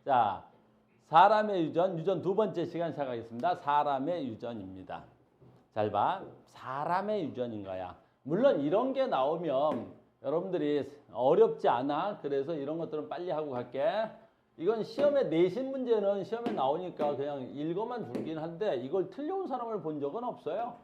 자, 사람의 유전, 유전 두 번째 시간 시작하겠습니다. 사람의 유전입니다. 잘 봐. 사람의 유전인 거야. 물론 이런 게 나오면 여러분들이 어렵지 않아. 그래서 이런 것들은 빨리 하고 갈게. 이건 시험에 내신 문제는 시험에 나오니까 그냥 읽어만 줄긴 한데 이걸 틀려온 사람을 본 적은 없어요.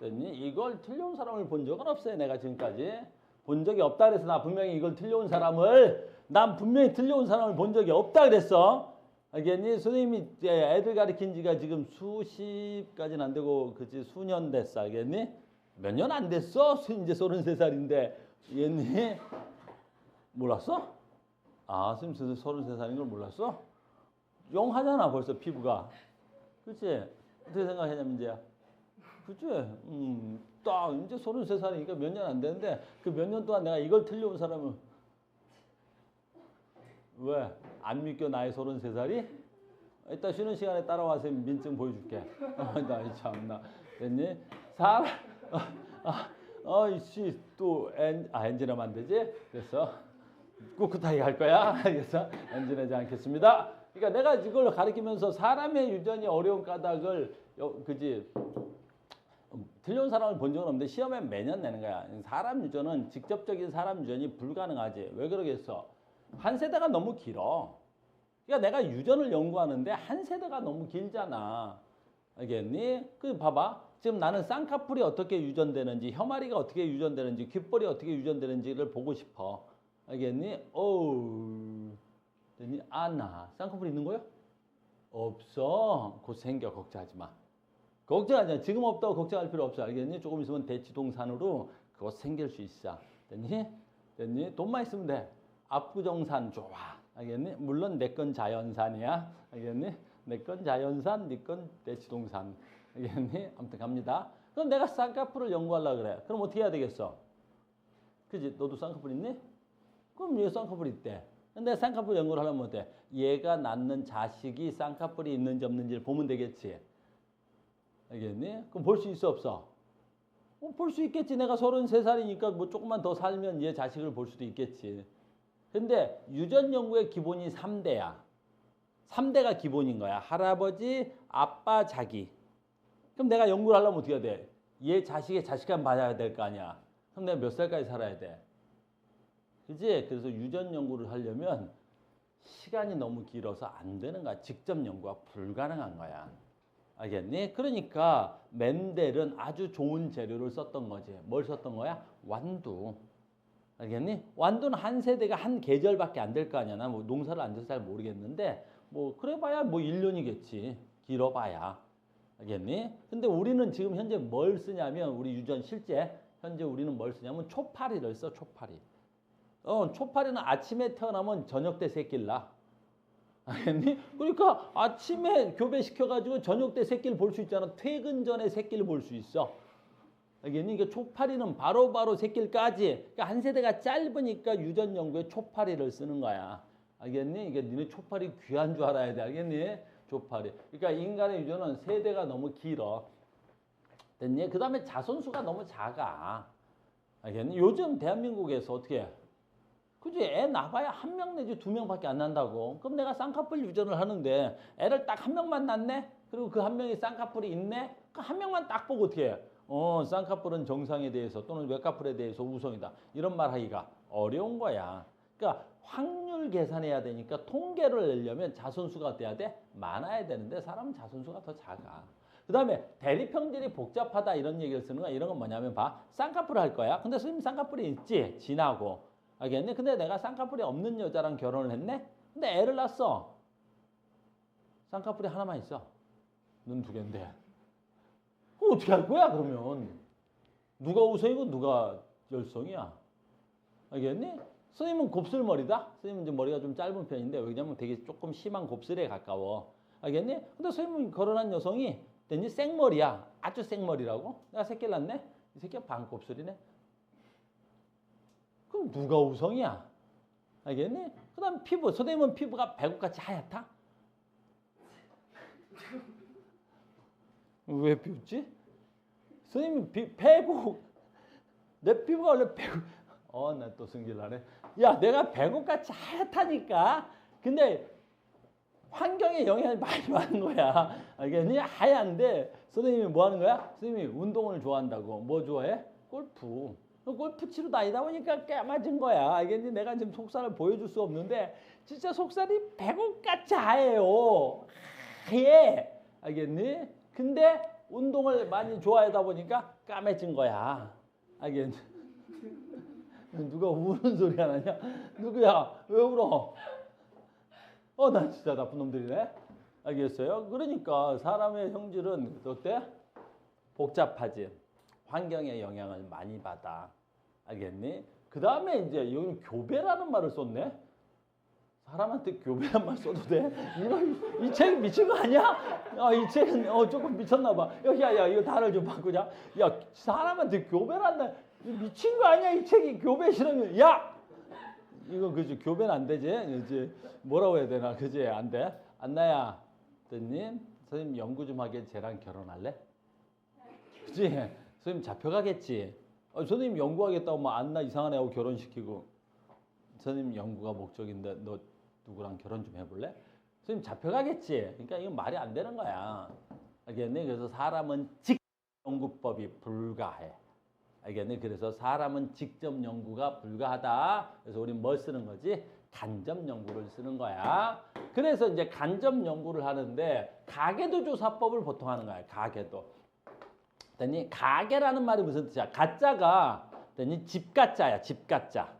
이걸 틀려온 사람을 본 적은 없어요. 내가 지금까지. 본 적이 없다 그래서 나 분명히 이걸 틀려온 사람을 난 분명히 틀려온 사람을 본 적이 없다 그랬어. 알겠니? 선생님이 애들 가르친 지가 지금 수십까지는 안 되고 그치 수년 됐어. 알겠니? 몇 년 안 됐어? 이제 33살인데 알겠니? 몰랐어? 아, 선생님 33살인 걸 몰랐어? 용하잖아 벌써 피부가. 그치? 어떻게 생각하냐면 이제야. 그치? 딱 이제 33살이니까 몇 년 안 되는데 그 몇 년 동안 내가 이걸 틀려온 사람은 왜? 안 믿겨 나의 33살이? 이따 쉬는 시간에 따라와서 민증 보여줄게. 나 참나. 됐니? 사람 이씨 또 엔진하면 안 되지? 그래서 꿋꿋하게 갈 거야. 그래서 엔진하지 않겠습니다. 그러니까 내가 이걸 가르치면서 사람의 유전이 어려운 까닭을 그지? 틀려온 사람을 본 적은 없는데 시험에 매년 내는 거야. 사람 유전은 직접적인 사람 유전이 불가능하지. 왜 그러겠어? 한 세대가 너무 길어. 그러니까 내가 유전을 연구하는데 한 세대가 너무 길잖아. 알겠니? 그 봐봐. 지금 나는 쌍꺼풀이 어떻게 유전되는지, 혀마리가 어떻게 유전되는지, 귓볼이 어떻게 유전되는지를 보고 싶어. 알겠니? 어우. 됐니? 나 쌍꺼풀 있는 거요? 없어. 곧 생겨. 걱정하지 마. 걱정하지 마. 지금 없다고 걱정할 필요 없어. 알겠니? 조금 있으면 대치동산으로 그거 생길 수 있어. 됐니? 됐니? 돈만 있으면 돼. 압구정산 좋아. 알겠니? 물론 내 건 자연산이야. 알겠니? 내 건 자연산, 네 건 대치동산. 알겠니? 아무튼 갑니다. 그럼 내가 쌍꺼풀을 연구하려고 그래. 그럼 어떻게 해야 되겠어? 그지? 너도 쌍꺼풀 있니? 그럼 얘 쌍꺼풀 있대. 근데 쌍꺼풀 연구를 하려면 어때? 얘가 낳는 자식이 쌍꺼풀이 있는지 없는지를 보면 되겠지. 알겠니? 그럼 볼 수 있어 없어? 볼 수 있겠지. 내가 33살이니까 뭐 조금만 더 살면 얘 자식을 볼 수도 있겠지. 근데 유전 연구의 기본이 3대야. 3대가 기본인 거야. 할아버지, 아빠, 자기. 그럼 내가 연구를 하려면 어떻게 해야 돼? 얘 자식의 자식만 봐야 될 거 아니야. 그럼 내가 몇 살까지 살아야 돼? 그지? 그래서 유전 연구를 하려면 시간이 너무 길어서 안 되는 거야. 직접 연구가 불가능한 거야. 알겠니? 그러니까 멘델은 아주 좋은 재료를 썼던 거지. 뭘 썼던 거야? 완두. 알겠니? 완두는 한 세대가 한 계절밖에 안 될 거 아니야. 나 뭐 농사를 안 져서 잘 모르겠는데 뭐 그래 봐야 뭐 1년이겠지. 길어봐야. 알겠니? 근데 우리는 지금 현재 뭘 쓰냐면 우리 유전 실제 현재 우리는 뭘 쓰냐면 초파리를 써. 초파리. 초파리는 아침에 태어나면 저녁 때 새끼를 낳아. 알겠니? 그러니까 아침에 교배시켜가지고 저녁 때 새끼를 볼 수 있잖아. 퇴근 전에 새끼를 볼 수 있어. 알겠니? 그러니까 초파리는 바로바로 새끼를까지. 그러니까 한 세대가 짧으니까 유전 연구에 초파리를 쓰는 거야. 알겠니? 이게 니네 초파리 귀한 줄 알아야 돼. 알겠니? 초파리. 그러니까 인간의 유전은 세대가 너무 길어. 됐니? 그 다음에 자손수가 너무 작아. 알겠니? 요즘 대한민국에서 어떻게 해? 그지? 애 낳아야 한 명 내지 두 명밖에 안 난다고. 그럼 내가 쌍꺼풀 유전을 하는데 애를 딱 한 명만 낳네? 그리고 그 한 명이 쌍꺼풀이 있네? 그 한 명만 딱 보고 어떻게 해? 쌍꺼풀은 정상에 대해서 또는 외꺼풀에 대해서 우성이다. 이런 말 하기가 어려운 거야. 그러니까 확률 계산해야 되니까 통계를 내려면 자손수가 돼야 돼? 많아야 되는데 사람은 자손수가 더 작아. 그 다음에 대립형질이 복잡하다 이런 얘기를 쓰는 거야. 이런 건 뭐냐면 봐. 쌍꺼풀을 할 거야. 근데 선생님 쌍꺼풀이 있지? 지나고. 알겠니? 근데 내가 쌍꺼풀이 없는 여자랑 결혼을 했네? 근데 애를 낳았어. 쌍꺼풀이 하나만 있어. 눈 두 개인데. 그럼 어떻게 할 거야, 그러면? 누가 우성이고 누가 열성이야? 알겠니? 선생님은 곱슬머리다? 선생님은 이제 머리가 좀 짧은 편인데, 왜냐면 되게 조금 심한 곱슬에 가까워. 알겠니? 근데 선생님은 결혼한 여성이 됐니? 생머리야. 아주 생머리라고? 내가 새끼를 낳네? 이 새끼가 반곱슬이네? 그럼 누가 우성이야? 알겠니? 그 다음 피부. 선생님은 피부가 배꼽같이 하얗다? 왜 비웃지? 선생님이 배고 내 피부가 원래 배고 나 또 승질나네. 야, 내가 배고같이 하얗다니까. 근데 환경에 영향을 많이 받는 거야. 알겠니? 하얀데 선생님이 뭐 하는 거야? 선생님이 운동을 좋아한다고. 뭐 좋아해? 골프. 골프 치러 다니다 보니까 까마진 거야. 알겠니? 내가 지금 속살을 보여줄 수 없는데 진짜 속살이 백옥같이 하얘요. 하얘. 알겠니? 근데 운동을 많이 좋아하다 보니까 까매진 거야. 알겠니? 누가 우는 소리가 나냐? 누구야? 왜 울어? 난 진짜 나쁜 놈들이네. 알겠어요? 그러니까 사람의 형질은 어때? 복잡하지. 환경의 영향을 많이 받아. 알겠니? 그 다음에 이제 여기 교배라는 말을 썼네. 사람한테 교배란 말 써도 돼? 이 책 미친 거 아니야? 이 책은 조금 미쳤나 봐. 야, 이거 단어를 좀 바꾸자. 야, 사람한테 교배란다. 미친 거 아니야? 이 책이 교배 싫으면 야! 이거 그지 교배는 안 되지? 이제 뭐라고 해야 되나? 그지 안 돼? 안나야, 선생님 연구 좀 하게 쟤랑 결혼할래? 그지? 선생님 잡혀가겠지. 선생님 연구하겠다고 뭐 안나 이상한 애하고 결혼시키고 선생님 연구가 목적인데 너 누구랑 결혼 좀 해볼래? 선생님 잡혀가겠지. 그러니까 이건 말이 안 되는 거야. 알겠니? 그래서 사람은 직접 연구법이 불가해. 알겠니? 그래서 사람은 직접 연구가 불가하다. 그래서 우리는 뭘 쓰는 거지? 간접 연구를 쓰는 거야. 그래서 이제 간접 연구를 하는데 가계도 조사법을 보통 하는 거야. 가계도. 그랬더니 가계라는 말이 무슨 뜻이야? 가짜가 그랬더니 집가짜야. 집가짜.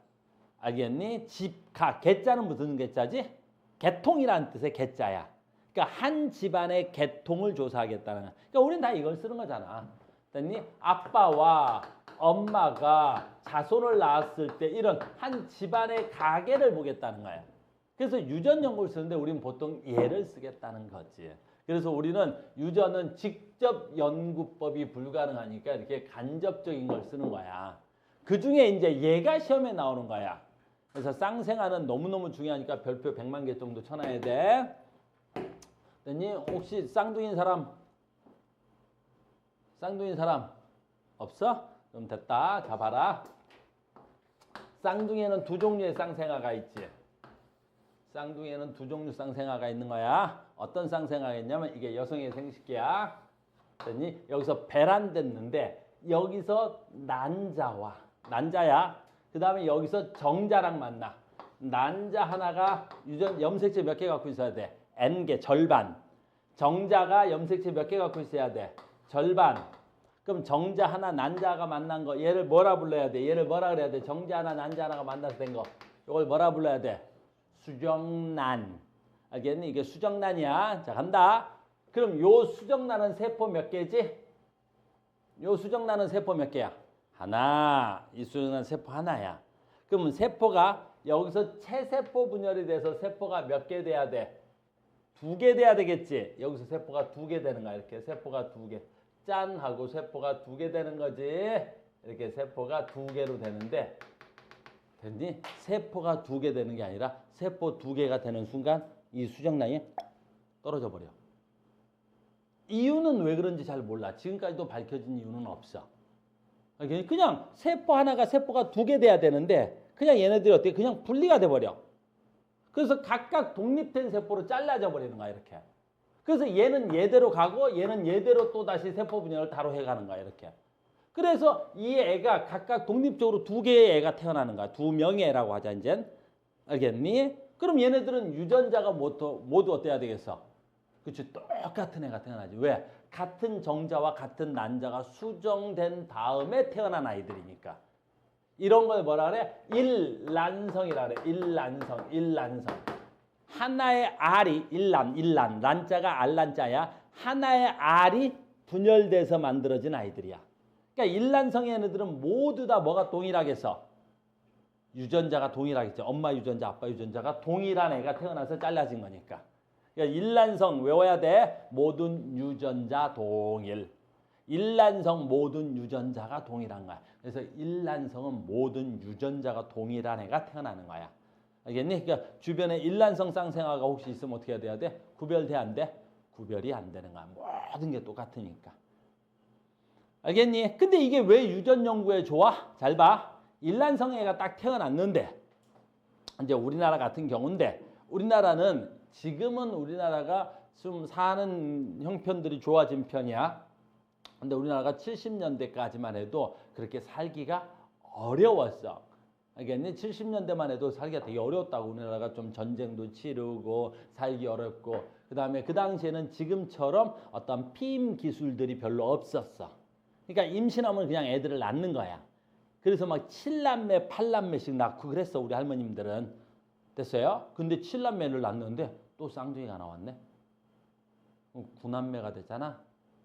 알겠니? 집가. 개짜는 무슨 개짜지? 개통이라는 뜻의 개짜야. 그러니까 한 집안의 개통을 조사하겠다는 거야. 그러니까 우리는 다 이걸 쓰는 거잖아. 그랬더니 아빠와 엄마가 자손을 낳았을 때 이런 한 집안의 가계를 보겠다는 거야. 그래서 유전 연구를 쓰는데 우리는 보통 얘를 쓰겠다는 거지. 그래서 우리는 유전은 직접 연구법이 불가능하니까 이렇게 간접적인 걸 쓰는 거야. 그 중에 이제 얘가 시험에 나오는 거야. 그래서 쌍생아는 너무너무 중요하니까 별표 100만 개 정도 쳐놔야 돼. 그랬더니 혹시 쌍둥이인 사람 없어? 그럼 됐다. 자, 봐라. 쌍둥이에는 두 종류의 쌍생아가 있지. 쌍둥이에는 두 종류 쌍생아가 있는 거야. 어떤 쌍생아가 있냐면 이게 여성의 생식기야. 그랬더니 여기서 배란됐는데 여기서 난자야. 그 다음에 여기서 정자랑 만나. 난자 하나가 염색체 몇 개 갖고 있어야 돼? N개, 절반. 정자가 염색체 몇 개 갖고 있어야 돼? 절반. 그럼 정자 하나, 난자가 만난 거 얘를 뭐라 불러야 돼? 얘를 뭐라 그래야 돼? 정자 하나, 난자 하나가 만나서 된 거. 이걸 뭐라 불러야 돼? 수정란. 알겠니? 이게 수정란이야. 자, 간다. 그럼 요 수정란은 세포 몇 개지? 요 수정란은 세포 몇 개야? 하나. 이 수정란 세포 하나야. 그러면 세포가 여기서 체세포 분열이 돼서 세포가 몇 개 돼야 돼? 2개 돼야 되겠지? 여기서 세포가 2개 되는 거야. 이렇게 세포가 2개. 짠 하고 세포가 2개 되는 거지. 이렇게 세포가 2개로 되는데 됐니? 세포가 2개 되는 게 아니라 세포 2개가 되는 순간 이 수정란이 떨어져 버려. 이유는 왜 그런지 잘 몰라. 지금까지도 밝혀진 이유는 없어. 그냥 세포 하나가 세포가 2개 돼야 되는데 그냥 얘네들이 어떻게 그냥 분리가 돼 버려. 그래서 각각 독립된 세포로 잘라져 버리는 거야. 이렇게. 그래서 얘는 얘대로 가고 얘는 얘대로 또 다시 세포 분열을 따로 해가는 거야. 이렇게. 그래서 이 애가 각각 독립적으로 2개의 애가 태어나는 거야. 2명의 애라고 하자 이제. 알겠니? 그럼 얘네들은 유전자가 모두 어때야 되겠어? 그치? 똑같은 애가 태어나지. 왜? 같은 정자와 같은 난자가 수정된 다음에 태어난 아이들이니까. 이런 걸 뭐라 그래? 일란성이라 그래. 일란성. 하나의 알이 일란. 란자가 알란자야. 하나의 알이 분열돼서 만들어진 아이들이야. 그러니까 일란성의 애들은 모두 다 뭐가 동일하겠어? 유전자가 동일하겠죠. 엄마 유전자, 아빠 유전자가 동일한 애가 태어나서 잘라진 거니까. 그러니까 일란성 외워야 돼. 모든 유전자 동일. 일란성 모든 유전자가 동일한 거야. 그래서 일란성은 모든 유전자가 동일한 애가 태어나는 거야. 알겠니? 그러니까 주변에 일란성 쌍생아가 혹시 있으면 어떻게 해야 돼? 구별돼 안 돼? 구별이 안 되는 거야. 모든 게 똑같으니까. 알겠니? 근데 이게 왜 유전 연구에 좋아? 잘 봐. 일란성 애가 딱 태어났는데 이제 우리나라 같은 경우인데 우리나라는 지금은 우리나라가 좀 사는 형편들이 좋아진 편이야. 근데 우리나라가 70년대까지만 해도 그렇게 살기가 어려웠어. 알겠니? 70년대만 해도 살기가 되게 어려웠다고. 우리나라가 좀 전쟁도 치르고 살기 어렵고, 그다음에 그 당시에는 지금처럼 어떤 피임 기술들이 별로 없었어. 그러니까 임신하면 그냥 애들을 낳는 거야. 그래서 막 7남매, 8남매씩 낳고 그랬어, 우리 할머님들은. 됐어요? 근데 7남매를 낳는데 또 쌍둥이가 나왔네. 9남매가 됐잖아.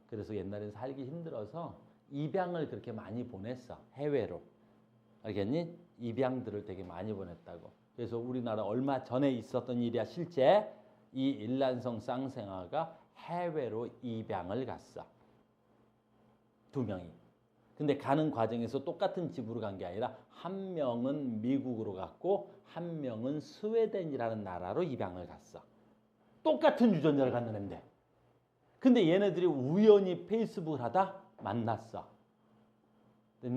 그래서 옛날에 살기 힘들어서 입양을 그렇게 많이 보냈어, 해외로. 알겠니? 입양들을 되게 많이 보냈다고. 그래서 우리나라 얼마 전에 있었던 일이야. 실제 이 일란성 쌍생아가 해외로 입양을 갔어. 2명이. 근데 가는 과정에서 똑같은 집으로 간 게 아니라 한 명은 미국으로 갔고 한 명은 스웨덴이라는 나라로 입양을 갔어. 똑같은 유전자를 갖는 애인데. 근데 얘네들이 우연히 페이스북을 하다 만났어.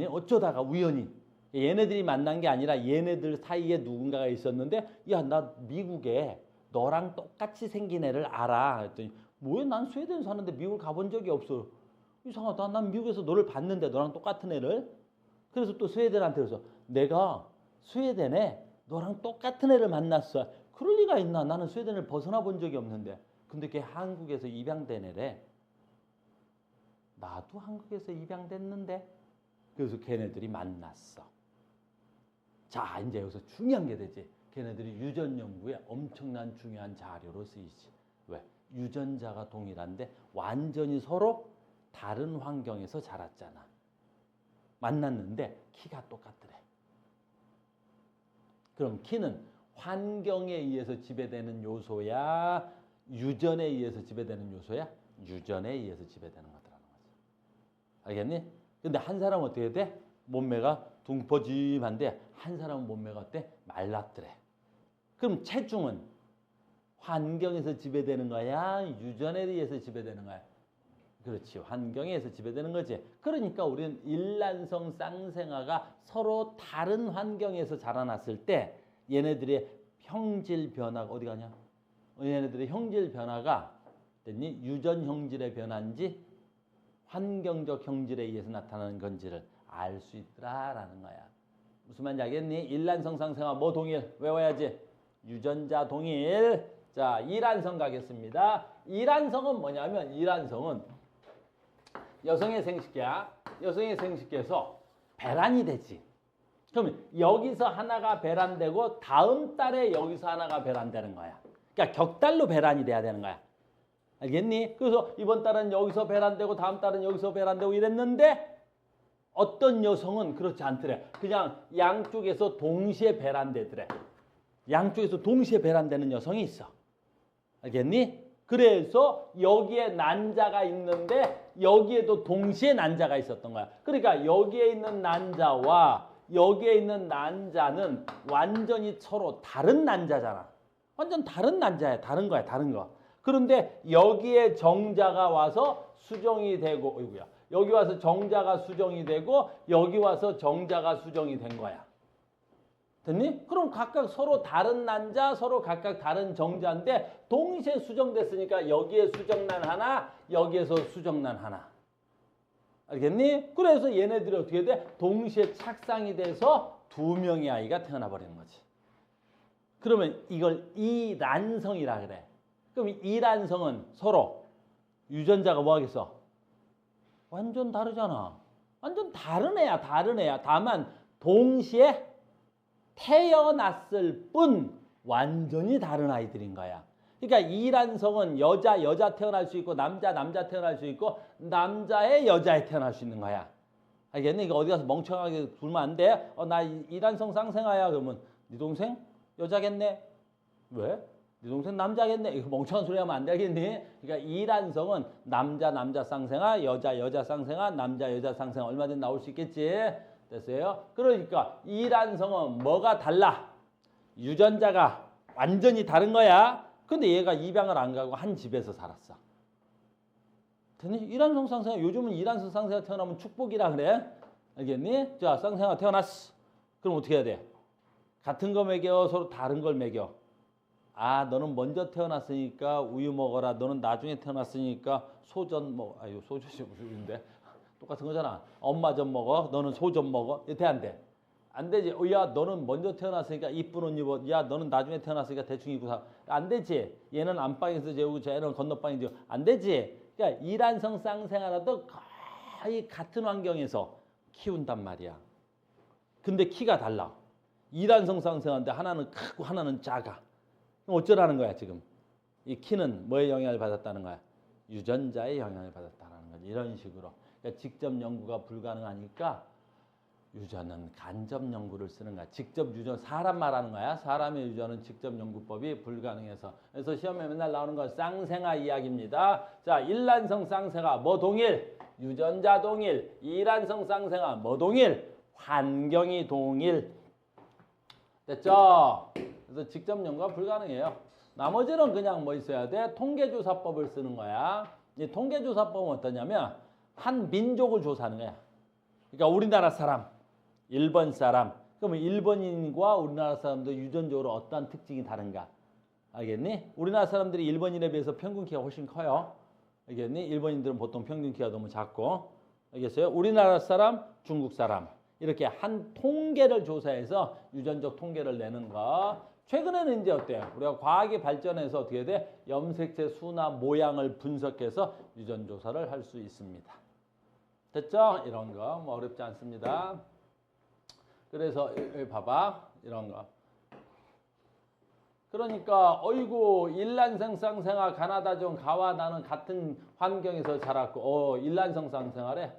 어쩌다가 우연히. 얘네들이 만난 게 아니라 얘네들 사이에 누군가가 있었는데, 야, 나 미국에 너랑 똑같이 생긴 애를 알아. 그랬더니 뭐야, 난 스웨덴 사는데 미국을 가본 적이 없어. 이상하다. 난 미국에서 너를 봤는데, 너랑 똑같은 애를. 그래서 또 스웨덴한테 그래서 내가 스웨덴에 너랑 똑같은 애를 만났어. 그럴 리가 있나? 나는 스웨덴을 벗어나 본 적이 없는데. 근데 걔 한국에서 입양된 애래. 나도 한국에서 입양됐는데. 그래서 걔네들이 만났어. 자, 이제 여기서 중요한 게 되지. 걔네들이 유전 연구에 엄청난 중요한 자료로 쓰이지. 왜? 유전자가 동일한데 완전히 서로 다른 환경에서 자랐잖아. 만났는데 키가 똑같더래. 그럼 키는 환경에 의해서 지배되는 요소야? 유전에 의해서 지배되는 요소야? 유전에 의해서 지배되는 거더라는 거지. 알겠니? 근데 한 사람은 어떻게 돼? 몸매가 둥퍼짐한데 한 사람은 몸매가 어때? 말랐더래. 그럼 체중은 환경에서 지배되는 거야? 유전에 의해서 지배되는 거야? 그렇지. 환경에 의해서 지배되는 거지. 그러니까 우리는 일란성 쌍생아가 서로 다른 환경에서 자라났을 때 얘네들의 형질 변화가 어디 가냐? 얘네들의 형질 변화가 됐니? 유전 형질의 변화인지 환경적 형질에 의해서 나타나는 건지를 알 수 있더라라는 거야. 무슨 말인지 알겠니? 일란성 쌍생아 뭐 동일? 외워야지. 유전자 동일. 자, 이란성 가겠습니다. 이란성은 뭐냐면 이란성은 여성의 생식기야. 여성의 생식기에서 배란이 되지. 그러면 여기서 하나가 배란되고 다음 달에 여기서 하나가 배란되는 거야. 그러니까 격달로 배란이 돼야 되는 거야. 알겠니? 그래서 이번 달은 여기서 배란되고 다음 달은 여기서 배란되고 이랬는데 어떤 여성은 그렇지 않더래. 그냥 양쪽에서 동시에 배란되더래. 양쪽에서 동시에 배란되는 여성이 있어. 알겠니? 그래서 여기에 난자가 있는데 여기에도 동시에 난자가 있었던 거야. 그러니까 여기에 있는 난자와 여기에 있는 난자는 완전히 서로 다른 난자잖아. 완전 다른 난자야. 다른 거야. 다른 거. 그런데 여기에 정자가 와서 수정이 되고, 어이구야. 여기 와서 정자가 수정이 되고 여기 와서 정자가 수정이 된 거야. 됐니? 그럼 각각 서로 다른 난자, 서로 각각 다른 정자인데 동시에 수정됐으니까 여기에 수정란 하나, 여기에서 수정란 하나. 알겠니? 그래서 얘네들이 어떻게 돼? 동시에 착상이 돼서 2명의 아이가 태어나 버리는 거지. 그러면 이걸 이란성이라 그래. 그럼 이란성은 서로 유전자가 뭐 하겠어? 완전 다르잖아. 완전 다른 애야, 다른 애야. 다만 동시에 태어났을 뿐 완전히 다른 아이들인 거야. 그러니까 이란성은 여자 태어날 수 있고 남자 태어날 수 있고 남자의 여자에 태어날 수 있는 거야. 알겠니? 이거 어디 가서 멍청하게 굴면 안 돼. 나 이란성 쌍생아야. 그러면 네 동생 여자겠네. 왜? 네 동생 남자겠네. 이거 멍청한 소리 하면 안 되겠니? 그러니까 이란성은 남자 쌍생아, 여자 쌍생아, 여자 쌍생아 얼마든지 나올 수 있겠지. 됐어요? 그러니까 이란성은 뭐가 달라? 유전자가 완전히 다른 거야. 근데 얘가 입양을 안 가고 한 집에서 살았어. 됐니? 이란성 쌍생아, 요즘은 이란성 쌍생아 태어나면 축복이라 그래. 알겠니? 자, 쌍생아 태어났어. 그럼 어떻게 해야 돼? 같은 거 먹여? 서로 다른 걸 먹여? 아, 너는 먼저 태어났으니까 우유 먹어라. 너는 나중에 태어났으니까 소전 먹어. 아유, 소전이 무슨인데? 똑같은 거잖아. 엄마 전 먹어. 너는 소전 먹어. 돼, 안 돼? 안 되지. 야, 너는 먼저 태어났으니까 이쁜 옷 입어. 야, 너는 나중에 태어났으니까 대충 입고 사. 안 되지. 얘는 안방에서 재우고 쟤는 건너방에서 재우고. 안 되지. 그러니까 이란성 쌍생아라도 거의 같은 환경에서 키운단 말이야. 근데 키가 달라. 이란성 쌍생아인데 하나는 크고 하나는 작아. 그럼 어쩌라는 거야 지금? 이 키는 뭐의 영향을 받았다는 거야? 유전자의 영향을 받았다는 거지. 이런 식으로. 그러니까 직접 연구가 불가능하니까 유전은 간접 연구를 쓰는 거야. 직접 유전, 사람 말하는 거야. 사람의 유전은 직접 연구법이 불가능해서. 그래서 시험에 맨날 나오는 건 쌍생아 이야기입니다. 자, 일란성 쌍생아 뭐 동일? 유전자 동일. 이란성 쌍생아 뭐 동일? 환경이 동일. 됐죠? 그래서 직접 연구가 불가능해요. 나머지는 그냥 뭐 있어야 돼? 통계조사법을 쓰는 거야. 이 통계조사법은 어떠냐면 한 민족을 조사하는 거야. 그러니까 우리나라 사람, 일본 사람. 그러면 일본인과 우리나라 사람도 유전적으로 어떠한 특징이 다른가? 알겠니? 우리나라 사람들이 일본인에 비해서 평균 키가 훨씬 커요. 알겠니? 일본인들은 보통 평균 키가 너무 작고. 알겠어요? 우리나라 사람, 중국 사람. 이렇게 한 통계를 조사해서 유전적 통계를 내는 거. 최근에는 이제 어때요? 우리가 과학이 발전해서 어떻게 돼? 염색체 수나 모양을 분석해서 유전 조사를 할 수 있습니다. 됐죠? 이런 거 뭐 어렵지 않습니다. 그래서 여기 봐봐. 이런 거. 그러니까 어이구 일란성 쌍생아 가나다종 가와 나는 같은 환경에서 자랐고 일란성 쌍생아래.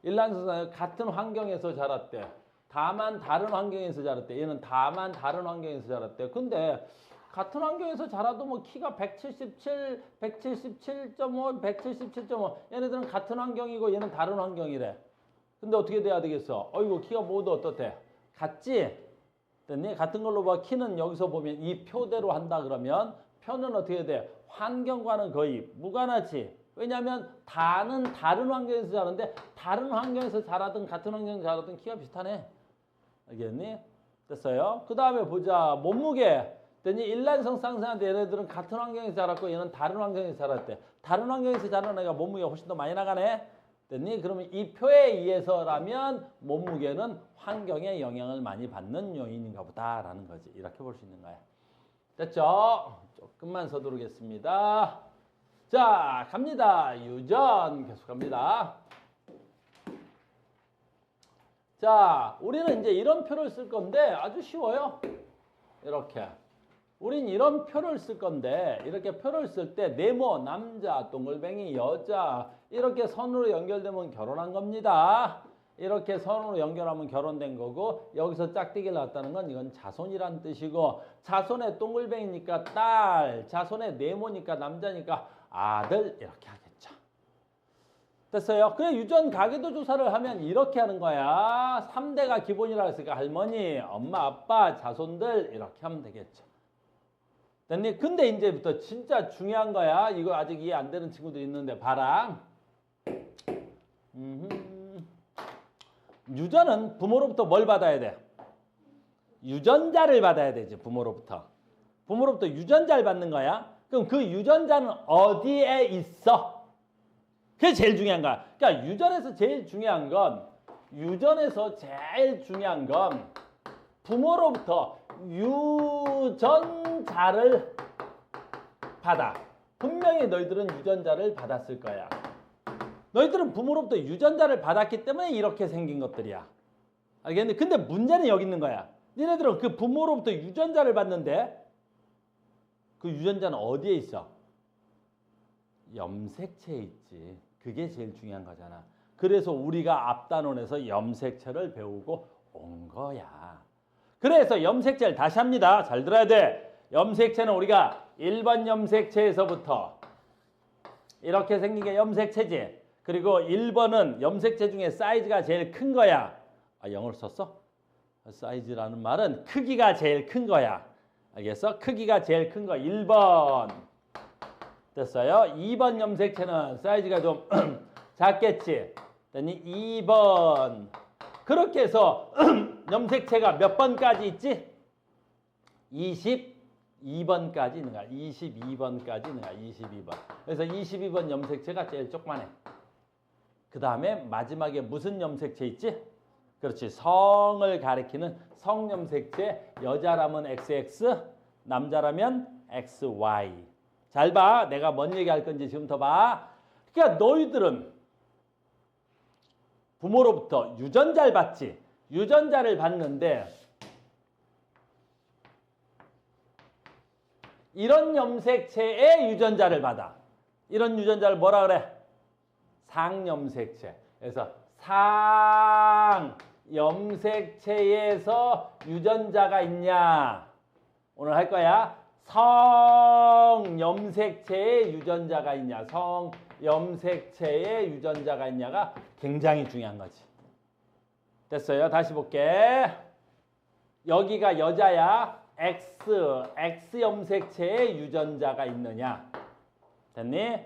일란성 쌍생아 같은 환경에서 자랐대. 다만 다른 환경에서 자랐대. 얘는 다만 다른 환경에서 자랐대. 근데 같은 환경에서 자라도 뭐 키가 177, 177.5, 177.5 얘네들은 같은 환경이고 얘는 다른 환경이래. 근데 어떻게 돼야 되겠어? 어이구 키가 모두 어떻대? 같지? 됐니? 같은 걸로 봐. 키는 여기서 보면 이 표대로 한다 그러면 표는 어떻게 돼? 환경과는 거의 무관하지. 왜냐하면 다는 다른 환경에서 자라는데 다른 환경에서 자라든 같은 환경에서 자라든 키가 비슷하네. 알겠니? 됐어요? 그 다음에 보자. 몸무게. 됐니? 일란성 쌍생아인데 얘네들은 같은 환경에서 자랐고 얘는 다른 환경에서 자랐대. 다른 환경에서 자란 애가 몸무게가 훨씬 더 많이 나가네. 됐니? 그러면 이 표에 의해서라면 몸무게는 환경의 영향을 많이 받는 요인인가 보다라는 거지. 이렇게 볼 수 있는 거야. 됐죠? 조금만 서두르겠습니다. 자, 갑니다. 유전 계속 갑니다. 자, 우리는 이제 이런 표를 쓸 건데 아주 쉬워요. 이렇게. 우린 이런 표를 쓸 건데 이렇게 표를 쓸 때 네모, 남자, 동글뱅이, 여자 이렇게 선으로 연결되면 결혼한 겁니다. 이렇게 선으로 연결하면 결혼된 거고 여기서 짝대기를 놨다는 건 이건 자손이란 뜻이고 자손의 동글뱅이니까 딸, 자손의 네모니까 남자니까 아들 이렇게 하겠죠. 됐어요? 그래 유전 가계도 조사를 하면 이렇게 하는 거야. 3대가 기본이라 했으니까 할머니, 엄마, 아빠, 자손들 이렇게 하면 되겠죠. 됐니? 근데 이제부터 진짜 중요한 거야. 이거 아직 이해 안 되는 친구들 있는데 봐라. 유전은 부모로부터 뭘 받아야 돼? 유전자를 받아야 되지. 부모로부터. 부모로부터 유전자를 받는 거야. 그럼 그 유전자는 어디에 있어? 그게 제일 중요한 거야. 그러니까 유전에서 제일 중요한 건 부모로부터 유전자를 받아. 분명히 너희들은 유전자를 받았을 거야. 너희들은 부모로부터 유전자를 받았기 때문에 이렇게 생긴 것들이야. 알겠니? 근데 문제는 여기 있는 거야. 니네들은 그 부모로부터 유전자를 받는데 그 유전자는 어디에 있어? 염색체에 있지. 그게 제일 중요한 거잖아. 그래서 우리가 앞단원에서 염색체를 배우고 온 거야. 그래서 염색체를 다시 합니다. 잘 들어야 돼. 염색체는 우리가 1번 염색체에서부터 이렇게 생긴 게 염색체지. 그리고 1번은 염색체 중에 사이즈가 제일 큰 거야. 아, 영어로 썼어? 사이즈라는 말은 크기가 제일 큰 거야. 알겠어? 크기가 제일 큰 거 1번. 됐어요? 2번 염색체는 사이즈가 좀 작겠지. 됐니? 2번. 그렇게 해서 염색체가 몇 번까지 있지? 20, 22번까지 있는 거야. 22번까지 있는 거야. 22번. 그래서 22번 염색체가 제일 조그만해. 그 다음에 마지막에 무슨 염색체 있지? 그렇지. 성을 가리키는 성염색체. 여자라면 XX, 남자라면 XY. 잘 봐. 내가 뭔 얘기할 건지 지금부터 봐. 그러니까 너희들은 부모로부터 유전자를 받지. 유전자를 받는데 이런 염색체의 유전자를 받아. 이런 유전자를 뭐라 그래? 상염색체. 그래서 상염색체에서 유전자가 있냐? 오늘 할 거야. 성염색체의 유전자가 있냐? 성염색체의 유전자가 있냐가 굉장히 중요한 거지. 됐어요? 다시 볼게. 여기가 여자야. X염색체의 유전자가 있느냐? 됐니?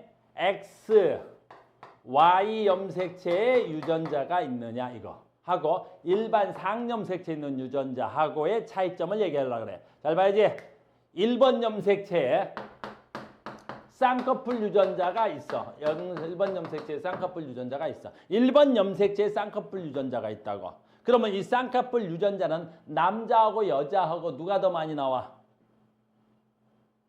Y염색체의 유전자가 있느냐? 이거 하고 일반 상염색체 있는 유전자하고의 차이점을 얘기하려고 그래. 잘 봐야지. 1번 염색체에 쌍꺼풀 유전자가 있어. 1번 염색체에 쌍꺼풀 유전자가 있어. 1번 염색체에 쌍꺼풀 유전자가 있다고. 그러면 이 쌍꺼풀 유전자는 남자하고 여자하고 누가 더 많이 나와?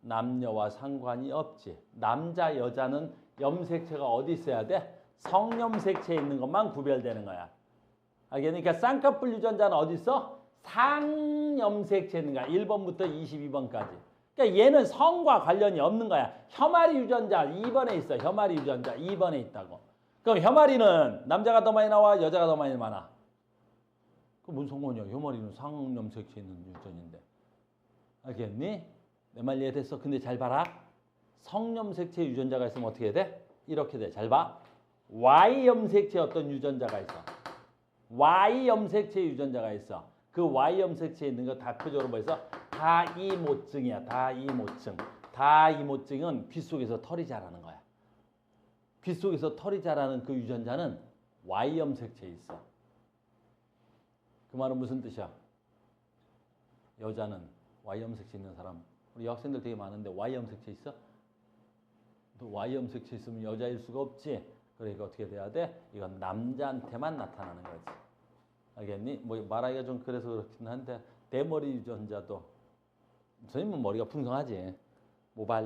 남녀와 상관이 없지. 남자, 여자는 염색체가 어디 있어야 돼? 성염색체에 있는 것만 구별되는 거야. 알겠니? 그러니까 쌍꺼풀 유전자는 어디 있어? 상염색체에 있는 거야. 1번부터 22번까지. 그러니까 얘는 성과 관련이 없는 거야. 혐아리 유전자 2번에 있어. 혐아리 유전자 2번에 있다고. 그럼 혐아리는 남자가 더 많이 나와? 여자가 더 많이 많아? 그 뭔 상관이야. 혐아리는 상염색체에 있는 유전인데. 알겠니? 내 말 이해됐어? 근데 잘 봐라. 성염색체 유전자가 있으면 어떻게 돼? 이렇게 돼. 잘 봐. Y염색체 어떤 유전자가 있어. Y염색체 유전자가 있어. 그 Y염색체에 있는 거 다표적으로 뭐 있어? 다이모증이야. 다이모증. 다이모증은 귀 속에서 털이 자라는 거야. 귀 속에서 털이 자라는 그 유전자는 Y염색체에 있어. 그 말은 무슨 뜻이야? 여자는 Y염색체 있는 사람. 우리 여학생들 되게 많은데 Y염색체 있어? 너 Y염색체 있으면 여자일 수가 없지. 그러니까 어떻게 돼야 돼? 이건 남자한테만 나타나는 거지. 알겠니? 뭐 말하기가 좀 그래서 그렇긴 한데 대머리 유전자도 선생님은 머리가 풍성하지. 모발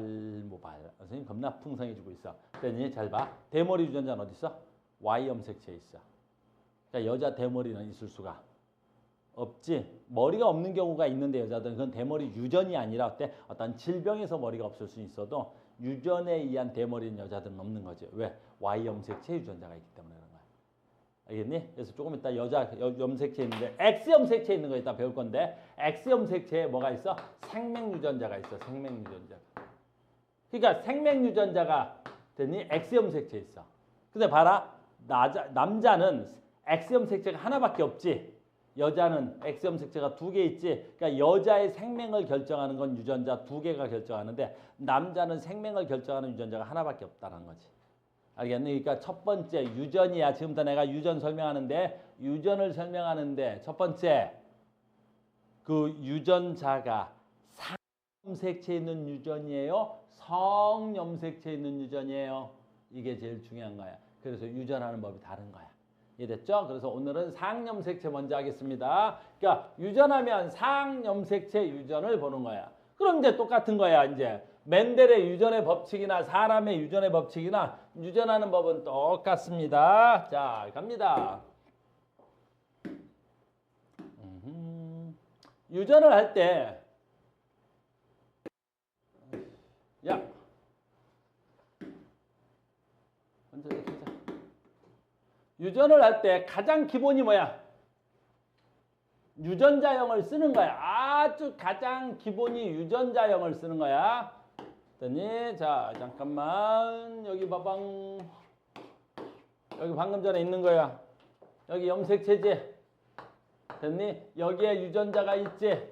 선생님 겁나 풍성해지고 있어. 그러니 잘 봐. 대머리 유전자는 어디 있어? Y염색체에 있어. 그러니까 여자 대머리는 있을 수가 없지. 머리가 없는 경우가 있는데 여자들은 그건 대머리 유전이 아니라 어떤 질병에서 머리가 없을 수 있어도 유전에 의한 대머리는 여자들은 없는 거지. 왜? Y염색체 유전자가 있기 때문에 그런 거야. 알겠니? 그래서 조금 이따 여자 염색체 있는데 X염색체 있는 거 이따 배울 건데 X염색체에 뭐가 있어? 생명 유전자가 있어. 생명 유전자. 그러니까 생명 유전자가 됐니? X염색체 있어. 근데 봐라. 남자는 X염색체가 하나밖에 없지. 여자는 X염색체가 2개 있지. 그러니까 여자의 생명을 결정하는 건 유전자 2개가 결정하는데 남자는 생명을 결정하는 유전자가 하나밖에 없다는 거지. 알겠니? 그러니까 첫 번째 유전이야. 지금부터 내가 유전 설명하는데 유전을 설명하는데 첫 번째 그 유전자가 상염색체에 있는 유전이에요? 성염색체에 있는 유전이에요? 이게 제일 중요한 거야. 그래서 유전하는 법이 다른 거야. 이해됐죠? 그래서 오늘은 상염색체 먼저 하겠습니다. 그러니까 유전하면 상염색체 유전을 보는 거야. 그럼 이제 똑같은 거야. 이제 멘델의 유전의 법칙이나 사람의 유전의 법칙이나 유전하는 법은 똑같습니다. 자, 갑니다. 유전을 할 때 야, 먼저 이렇게 하자. 유전을 할 때 가장 기본이 뭐야? 유전자형을 쓰는 거야. 아주 가장 기본이 유전자형을 쓰는 거야. 됐니? 자, 잠깐만. 여기 봐방. 여기 방금 전에 있는 거야. 여기 염색체지. 됐니? 여기에 유전자가 있지.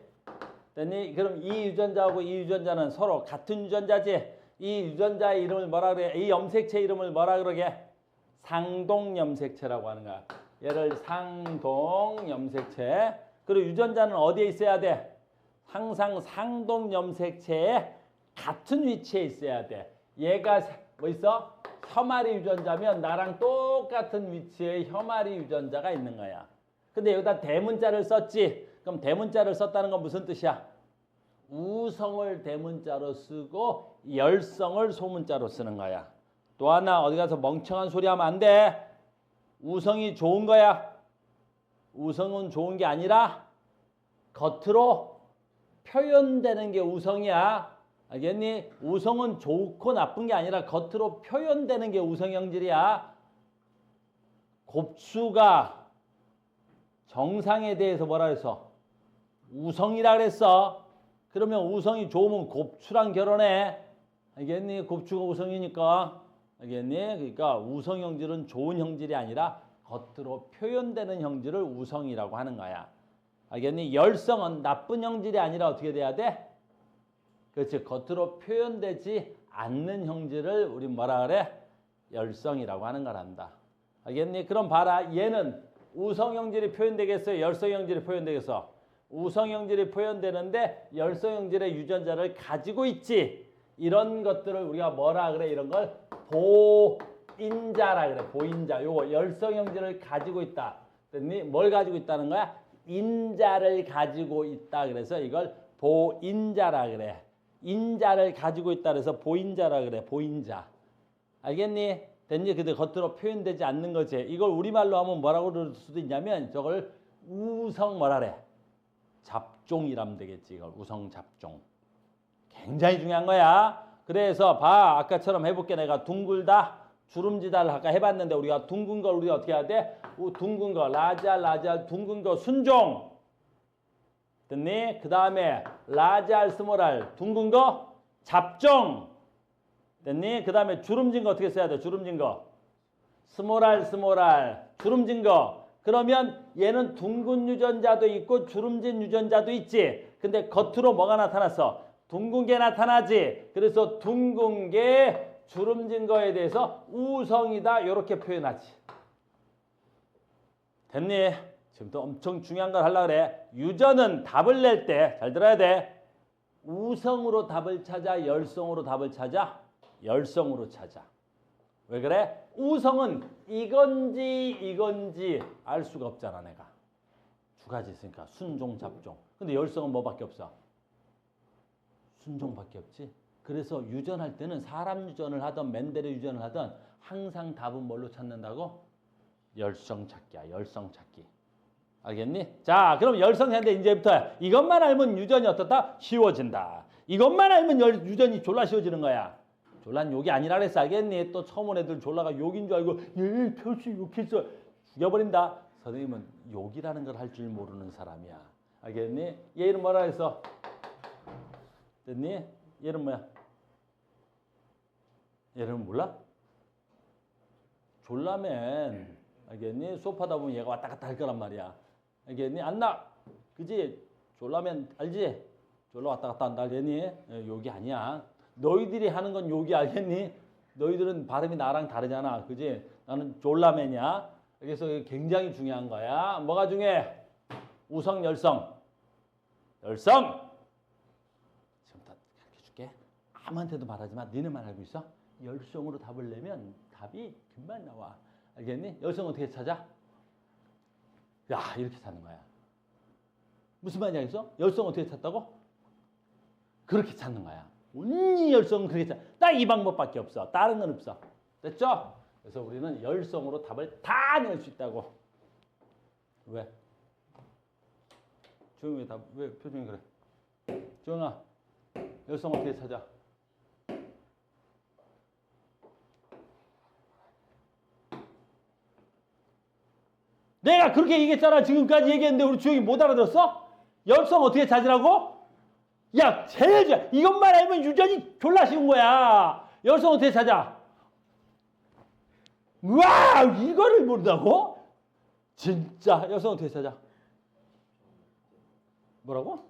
됐니? 그럼 이 유전자하고 이 유전자는 서로 같은 유전자지. 이 유전자의 이름을 뭐라 그래? 이 염색체 이름을 뭐라 그러게? 상동염색체라고 하는 거야. 얘를 상동염색체. 그리고 유전자는 어디에 있어야 돼? 항상 상동 염색체에 같은 위치에 있어야 돼. 얘가 뭐 있어? 혐아리 유전자면 나랑 똑같은 위치에 혐아리 유전자가 있는 거야. 근데 여기다 대문자를 썼지. 그럼 대문자를 썼다는 건 무슨 뜻이야? 우성을 대문자로 쓰고 열성을 소문자로 쓰는 거야. 또 하나 어디 가서 멍청한 소리 하면 안 돼. 우성이 좋은 거야. 우성은 좋은 게 아니라 겉으로 표현되는 게 우성이야. 알겠니? 우성은 좋고 나쁜 게 아니라 겉으로 표현되는 게 우성 형질이야. 곱수가 정상에 대해서 뭐라 그랬어? 우성이라 그랬어. 그러면 우성이 좋으면 곱추랑 결혼해. 알겠니? 곱추가 우성이니까. 알겠니? 그러니까 우성 형질은 좋은 형질이 아니라 겉으로 표현되는 형질을 우성이라고 하는 거야. 알겠니? 열성은 나쁜 형질이 아니라 어떻게 돼야 돼? 그렇지. 겉으로 표현되지 않는 형질을 우리 뭐라 그래? 열성이라고 하는 거란다. 알겠니? 그럼 봐라. 얘는 우성 형질이 표현되겠어요? 열성 형질이 표현되겠어? 우성 형질이 표현되는데 열성 형질의 유전자를 가지고 있지. 이런 것들을 우리가 뭐라 그래? 이런 걸 보인자라 그래. 보인자. 요거 열성 형질을 가지고 있다. 됐니? 뭘 가지고 있다는 거야? 인자를 가지고 있다. 그래서 이걸 보인자라 그래. 인자를 가지고 있다 그래서 보인자라 그래. 보인자. 알겠니? 됐니? 근데 겉으로 표현되지 않는 거지. 이걸 우리말로 하면 뭐라고 그럴 수도 있냐면 저걸 우성 뭐라 그래? 잡종이라면 되겠지. 이걸 우성 잡종. 굉장히 중요한 거야. 그래서 봐. 아까처럼 해볼게. 내가 둥글다, 주름지다를 아까 해봤는데 우리가 둥근 걸 우리가 어떻게 해야 돼? 둥근 거, 라잘, 둥근 거, 순종. 됐니? 그 다음에 라잘, 스모랄, 둥근 거, 잡종. 됐니? 그 다음에 주름진 거 어떻게 써야 돼? 주름진 거. 스모랄, 주름진 거. 그러면 얘는 둥근 유전자도 있고 주름진 유전자도 있지. 근데 겉으로 뭐가 나타났어? 둥근 게 나타나지. 그래서 둥근 게 주름진 거에 대해서 우성이다. 이렇게 표현하지. 됐니? 지금부터 엄청 중요한 걸 하려고 그래. 유전은 답을 낼 때 잘 들어야 돼. 우성으로 답을 찾아? 열성으로 답을 찾아? 열성으로 찾아. 왜 그래? 우성은 이건지 알 수가 없잖아. 내가 두 가지 있으니까 순종, 잡종. 근데 열성은 뭐밖에 없어? 순종밖에 없지. 그래서 유전할 때는 사람 유전을 하던 멘델의 유전을 하던 항상 답은 뭘로 찾는다고? 열성 찾기야. 열성 찾기. 알겠니? 자, 그럼 열성 찾는데 이제부터 이것만 알면 유전이 어떻다? 쉬워진다. 이것만 알면 유전이 졸라 쉬워지는 거야. 졸란 욕이 아니라 그랬어. 알겠니? 또 처음 온 애들 졸라가 욕인 줄 알고 얘 표시 욕했어. 죽여버린다. 선생님은 욕이라는 걸 할 줄 모르는 사람이야. 알겠니? 얘 이름 뭐라 했어? 됐니? 얘 이름 뭐야? 얘 이름 몰라? 졸라맨. 알겠니? 수업하다 보면 얘가 왔다 갔다 할 거란 말이야. 알겠니? 안 나. 그지? 졸라맨 알지? 졸라 왔다 갔다 한다. 알겠니? 욕이 아니야. 너희들이 하는 건 욕이 알겠니? 너희들은 발음이 나랑 다르잖아. 그지? 나는 졸라맨이야. 그래서 굉장히 중요한 거야. 뭐가 중요해? 우성, 열성. 열성! 지금 다 가르쳐줄게. 아무한테도 말하지 마. 니네만 알고 있어. 열성으로 답을 내면 답이 금방 나와. 알겠니? 열성 어떻게 찾아? 야, 이렇게 찾는 거야. 무슨 말인지 알겠어? 열성 어떻게 찾다고? 그렇게 찾는 거야. 온리 열성은 그렇게 찾아. 딱 이 방법밖에 없어. 다른 건 없어. 됐죠? 그래서 우리는 열성으로 답을 다 낼 수 있다고. 왜? 조용히 왜 표정이 그래? 조용아, 열성 어떻게 찾아? 내가 그렇게 얘기했잖아. 지금까지 얘기했는데 우리 주영이 못 알아들었어? 열성 어떻게 찾으라고? 야, 제일 좋아. 이것만 알면 유전이 졸라 쉬운 거야. 열성 어떻게 찾아? 와, 이거를 모른다고? 진짜 열성 어떻게 찾아? 뭐라고?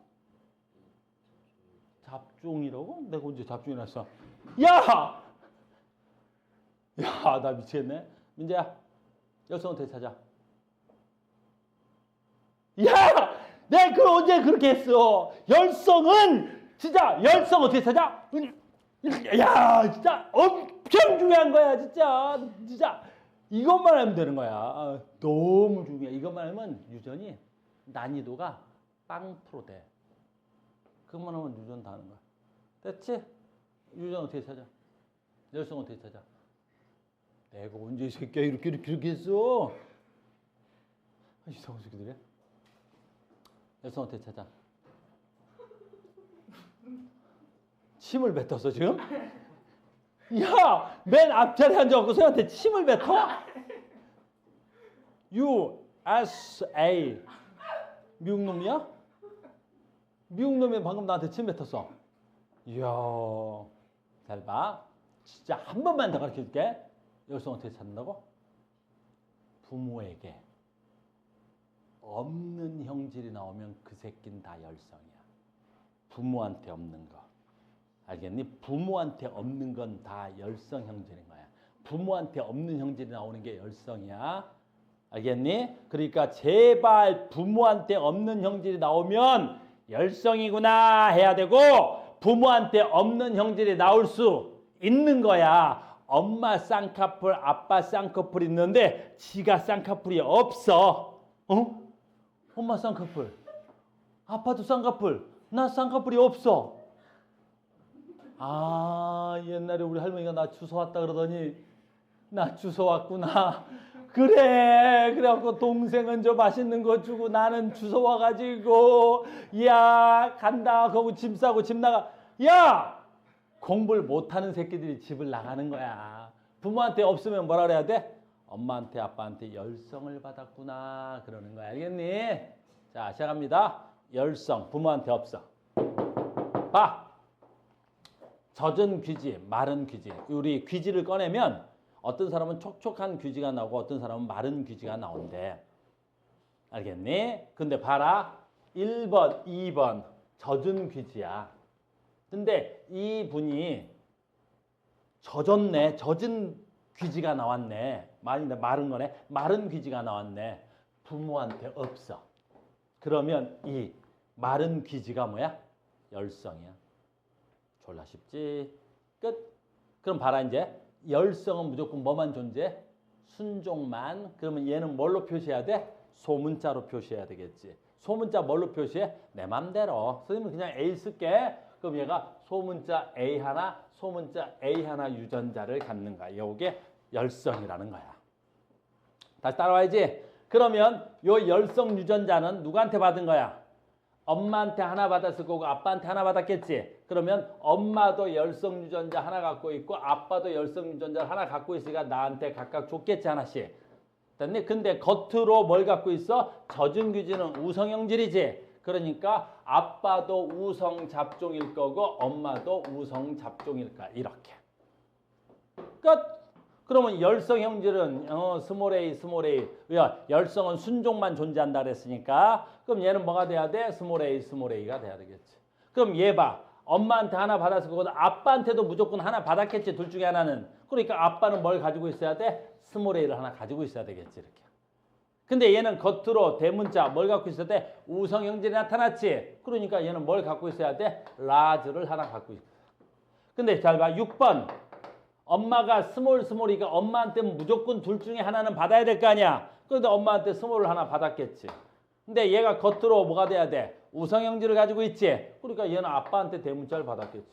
잡종이라고? 내가 언제 잡종이라 했어? 야! 야, 나 미치겠네. 민재야, 열성 어떻게 찾아? 야! 내가 그걸 언제 그렇게 했어? 열성은 진짜 열성 어떻게 찾아? 야, 진짜 엄청 중요한 거야, 진짜. 진짜 이것만 하면 되는 거야. 너무 중요해. 이것만 하면 유전이 난이도가 0% 돼. 그것만 하면 유전 다 하는 거야. 됐지? 유전 어떻게 찾아? 열성 어떻게 찾아? 내가 언제 이 새끼야 이렇게 했어? 이상한 새끼들이야. 열성 어떻게 찾아? 침을 뱉었어 지금? 야, 맨 앞자리에 앉아갖고 선생한테 침을 뱉어? USA 미국 놈이야? 미국 놈이 방금 나한테 침 뱉었어. 이야, 잘 봐. 진짜 한 번만 더 가르쳐줄게. 열성 어떻게 찾는다고? 부모에게 없는 형질이 나오면 그 새끼는 다 열성이야. 부모한테 없는 거. 알겠니? 부모한테 없는 건 다 열성 형질인 거야. 부모한테 없는 형질이 나오는 게 열성이야. 알겠니? 그러니까 제발 부모한테 없는 형질이 나오면 열성이구나 해야 되고, 부모한테 없는 형질이 나올 수 있는 거야. 엄마 쌍꺼풀, 아빠 쌍꺼풀 있는데 지가 쌍꺼풀이 없어. 어? 엄마 쌍꺼풀, 아빠도 쌍꺼풀, 나 쌍꺼풀이 없어. 아, 옛날에 우리 할머니가 나 주워 왔다 그러더니 나 주워 왔구나. 그래. 그래갖고 동생은 저 맛있는 거 주고 나는 주워 와가지고 야 간다. 거기 짐 싸고 집 나가. 야, 공부를 못하는 새끼들이 집을 나가는 거야. 부모한테 없으면 뭐라 그래야 돼? 엄마한테 아빠한테 열성을 받았구나 그러는 거야. 알겠니? 자, 시작합니다. 열성 부모한테 없어. 봐. 젖은 귀지, 마른 귀지. 우리 귀지를 꺼내면 어떤 사람은 촉촉한 귀지가 나오고 어떤 사람은 마른 귀지가 나온대. 알겠니? 근데 봐라. 1번, 2번 젖은 귀지야. 근데 이 분이 젖었네. 젖은 귀지가 나왔네. 마른 거네. 마른 귀지가 나왔네. 부모한테 없어. 그러면 이 마른 귀지가 뭐야? 열성이야. 졸라 쉽지? 끝. 그럼 봐라 이제. 열성은 무조건 뭐만 존재해? 순종만. 그러면 얘는 뭘로 표시해야 돼? 소문자로 표시해야 되겠지. 소문자 뭘로 표시해? 내 맘대로. 선생님은 그냥 A 쓸게. 그럼 얘가 소문자 A 하나, 소문자 A 하나 유전자를 갖는 거야. 이게 열성이라는 거야. 다시 따라와야지. 그러면 요 열성 유전자는 누구한테 받은 거야? 엄마한테 하나 받았을 거고 아빠한테 하나 받았겠지. 그러면 엄마도 열성 유전자 하나 갖고 있고 아빠도 열성 유전자 하나 갖고 있으니까 나한테 각각 줬겠지 하나씩. 됐니? 근데 겉으로 뭘 갖고 있어? 젖은 귀지는 우성형질이지. 그러니까 아빠도 우성 잡종일 거고 엄마도 우성 잡종일 거야. 이렇게. 끝. 그러면 열성 형질은 스몰 a, 스몰 a. 야, 열성은 순종만 존재한다 그랬으니까 그럼 얘는 뭐가 돼야 돼? 스몰 a, 스몰 a가 돼야 되겠지. 그럼 얘 봐. 엄마한테 하나 받았을 거고 아빠한테도 무조건 하나 받았겠지. 둘 중에 하나는. 그러니까 아빠는 뭘 가지고 있어야 돼? 스몰 a를 하나 가지고 있어야 되겠지. 이렇게. 근데 얘는 겉으로 대문자 뭘 갖고 있어야 돼? 우성 형질이 나타났지. 그러니까 얘는 뭘 갖고 있어야 돼? 라즈를 하나 갖고 있어. 근데 잘 봐. 6번. 엄마가 스몰이가 엄마한테 무조건 둘 중에 하나는 받아야 될 거 아니야. 그런데 엄마한테 스몰을 하나 받았겠지. 근데 얘가 겉으로 뭐가 돼야 돼? 우성형질을 가지고 있지. 그러니까 얘는 아빠한테 대문자를 받았겠지.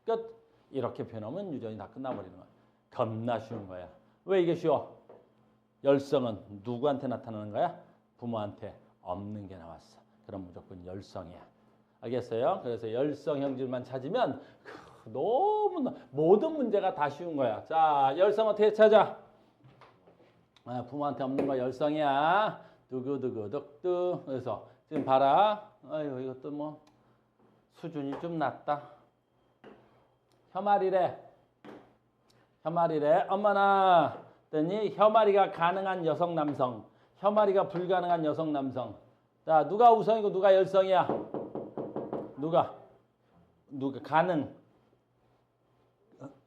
끝. 이렇게 표현하면 유전이 다 끝나버리는 거야. 겁나 쉬운 거야. 왜 이게 쉬워? 열성은 누구한테 나타나는 거야? 부모한테 없는 게 나왔어. 그럼 무조건 열성이야. 알겠어요? 그래서 열성 형질만 찾으면 너무 모든 문제가 다 쉬운 거야. 자, 열성 어떻게 찾아? 부모한테 없는 거 열성이야. 두구두구둑두. 그래서 지금 봐라. 아유, 이것도 뭐 수준이 좀 낮다. 혐아리래. 엄마나. 그랬더니 혐아리가 가능한 여성 남성. 혐아리가 불가능한 여성 남성. 자, 누가 우성이고 누가 열성이야? 누가 가능.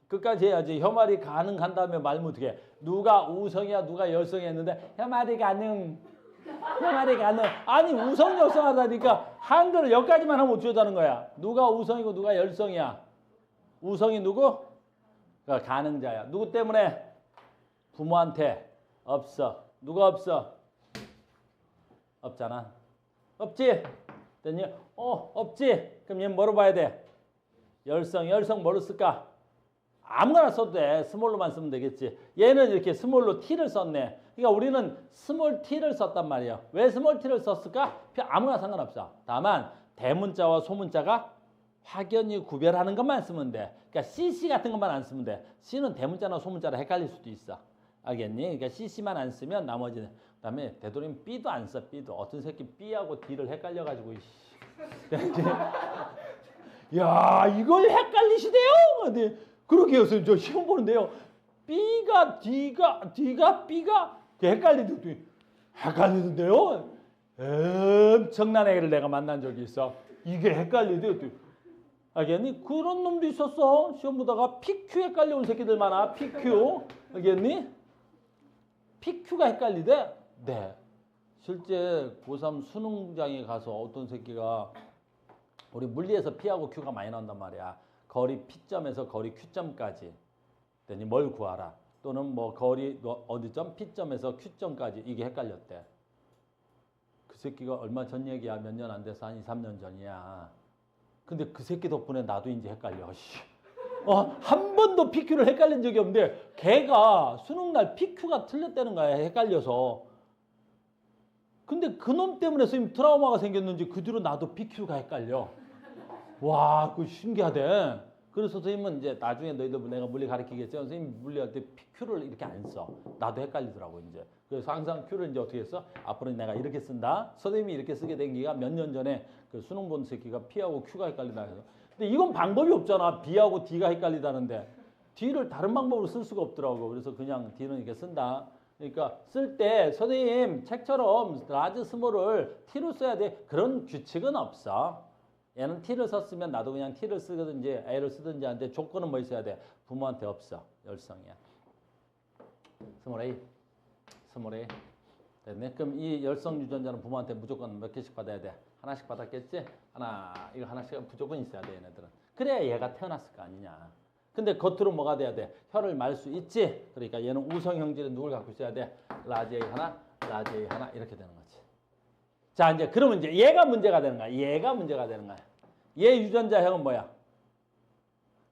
끝까지 해야지. 혐아리 가능한 다음에 말 못해. 누가 우성이야 누가 열성이 했는데 혐아리 가능. 항아리 가능. 아니 우성열성하다니까 한글을 여기까지만 하면 어쩌자는 거야. 누가 우성이고 누가 열성이야. 우성이 누구? 그러니까 가능자야. 누구 때문에? 부모한테. 없어. 누가 없어? 없잖아. 없지? 됐니? 없지? 그럼 얘는 뭐로 봐야 돼? 열성. 열성 뭐로 쓸까? 아무거나 써도 돼. 스몰로만 쓰면 되겠지. 얘는 이렇게 스몰로 T를 썼네. 그러니까 우리는 스몰 T를 썼단 말이에요. 왜 스몰 T를 썼을까? 아무나 상관없어. 다만 대문자와 소문자가 확연히 구별하는 것만 쓰면 돼. 그러니까 CC 같은 것만 안 쓰면 돼. C는 대문자나 소문자라 헷갈릴 수도 있어. 알겠니? 그러니까 CC만 안 쓰면 나머지는. 그다음에 되도록이면 B도 안 써. B도. 어떤 새끼 B하고 D를 헷갈려가지고. 야 이걸 헷갈리시대요? 네. 그렇게 해서 저 시험 보는데요. B가 D가 B가 헷갈리던데요. 엄청난 애를 내가 만난 적이 있어. 이게 헷갈리대요. 알겠니? 그런 놈도 있었어. 시험 보다가 PQ 헷갈려온 새끼들 많아. PQ. 알겠니? PQ가 헷갈리대? 네. 실제 고3 수능장에 가서 어떤 새끼가 우리 물리에서 P하고 Q가 많이 나온단 말이야. 거리 P점에서 거리 Q점까지. 그랬더니 뭘 구하라. 또는 뭐 거리 어디점 P점에서 Q점까지. 이게 헷갈렸대. 그 새끼가 얼마 전 얘기야. 몇 년 안 돼서 한 2, 3년 전이야. 근데 그 새끼 덕분에 나도 이제 헷갈려. 한 번도 PQ를 헷갈린 적이 없는데 걔가 수능날 PQ가 틀렸다는 거야. 헷갈려서. 근데 그놈 때문에 선생님 트라우마가 생겼는지 그 뒤로 나도 PQ가 헷갈려. 와, 그거 신기하대. 그래서 선생님은 이제 나중에 너희들 내가 물리 가르치겠죠. 선생님 물리할 때 PQ를 이렇게 안 써. 나도 헷갈리더라고 이제. 그래서 항상 Q를 이제 어떻게 했어? 앞으로 내가 이렇게 쓴다. 선생님이 이렇게 쓰게 된 게가 몇 년 전에 그 수능 본 새끼가 P하고 Q가 헷갈린다 해서. 근데 이건 방법이 없잖아. B하고 D가 헷갈리다는데. D를 다른 방법으로 쓸 수가 없더라고. 그래서 그냥 D는 이렇게 쓴다. 그러니까 쓸 때 선생님 책처럼 라지 스몰을 T로 써야 돼. 그런 규칙은 없어. 얘는 T를 썼으면 나도 그냥 T를 쓰든지 A를 쓰든지 하는데 조건은 뭐 있어야 돼? 부모한테 없어. 열성이야. 스몰 A. 스몰 A. 됐네. 그럼 이 열성 유전자는 부모한테 무조건 몇 개씩 받아야 돼? 하나씩 받았겠지? 이거 하나씩 무조건 있어야 돼, 얘네들은. 그래야 얘가 태어났을 거 아니냐. 근데 겉으로 뭐가 돼야 돼? 혀를 말 수 있지? 그러니까 얘는 우성 형질은 누굴 갖고 있어야 돼? 라지 A 하나, 라지 A 하나 이렇게 되는 거지. 자, 이제 그러면 이제 얘가 문제가 되는 거야. 얘가 문제가 되는 거야. 얘 유전자형은 뭐야?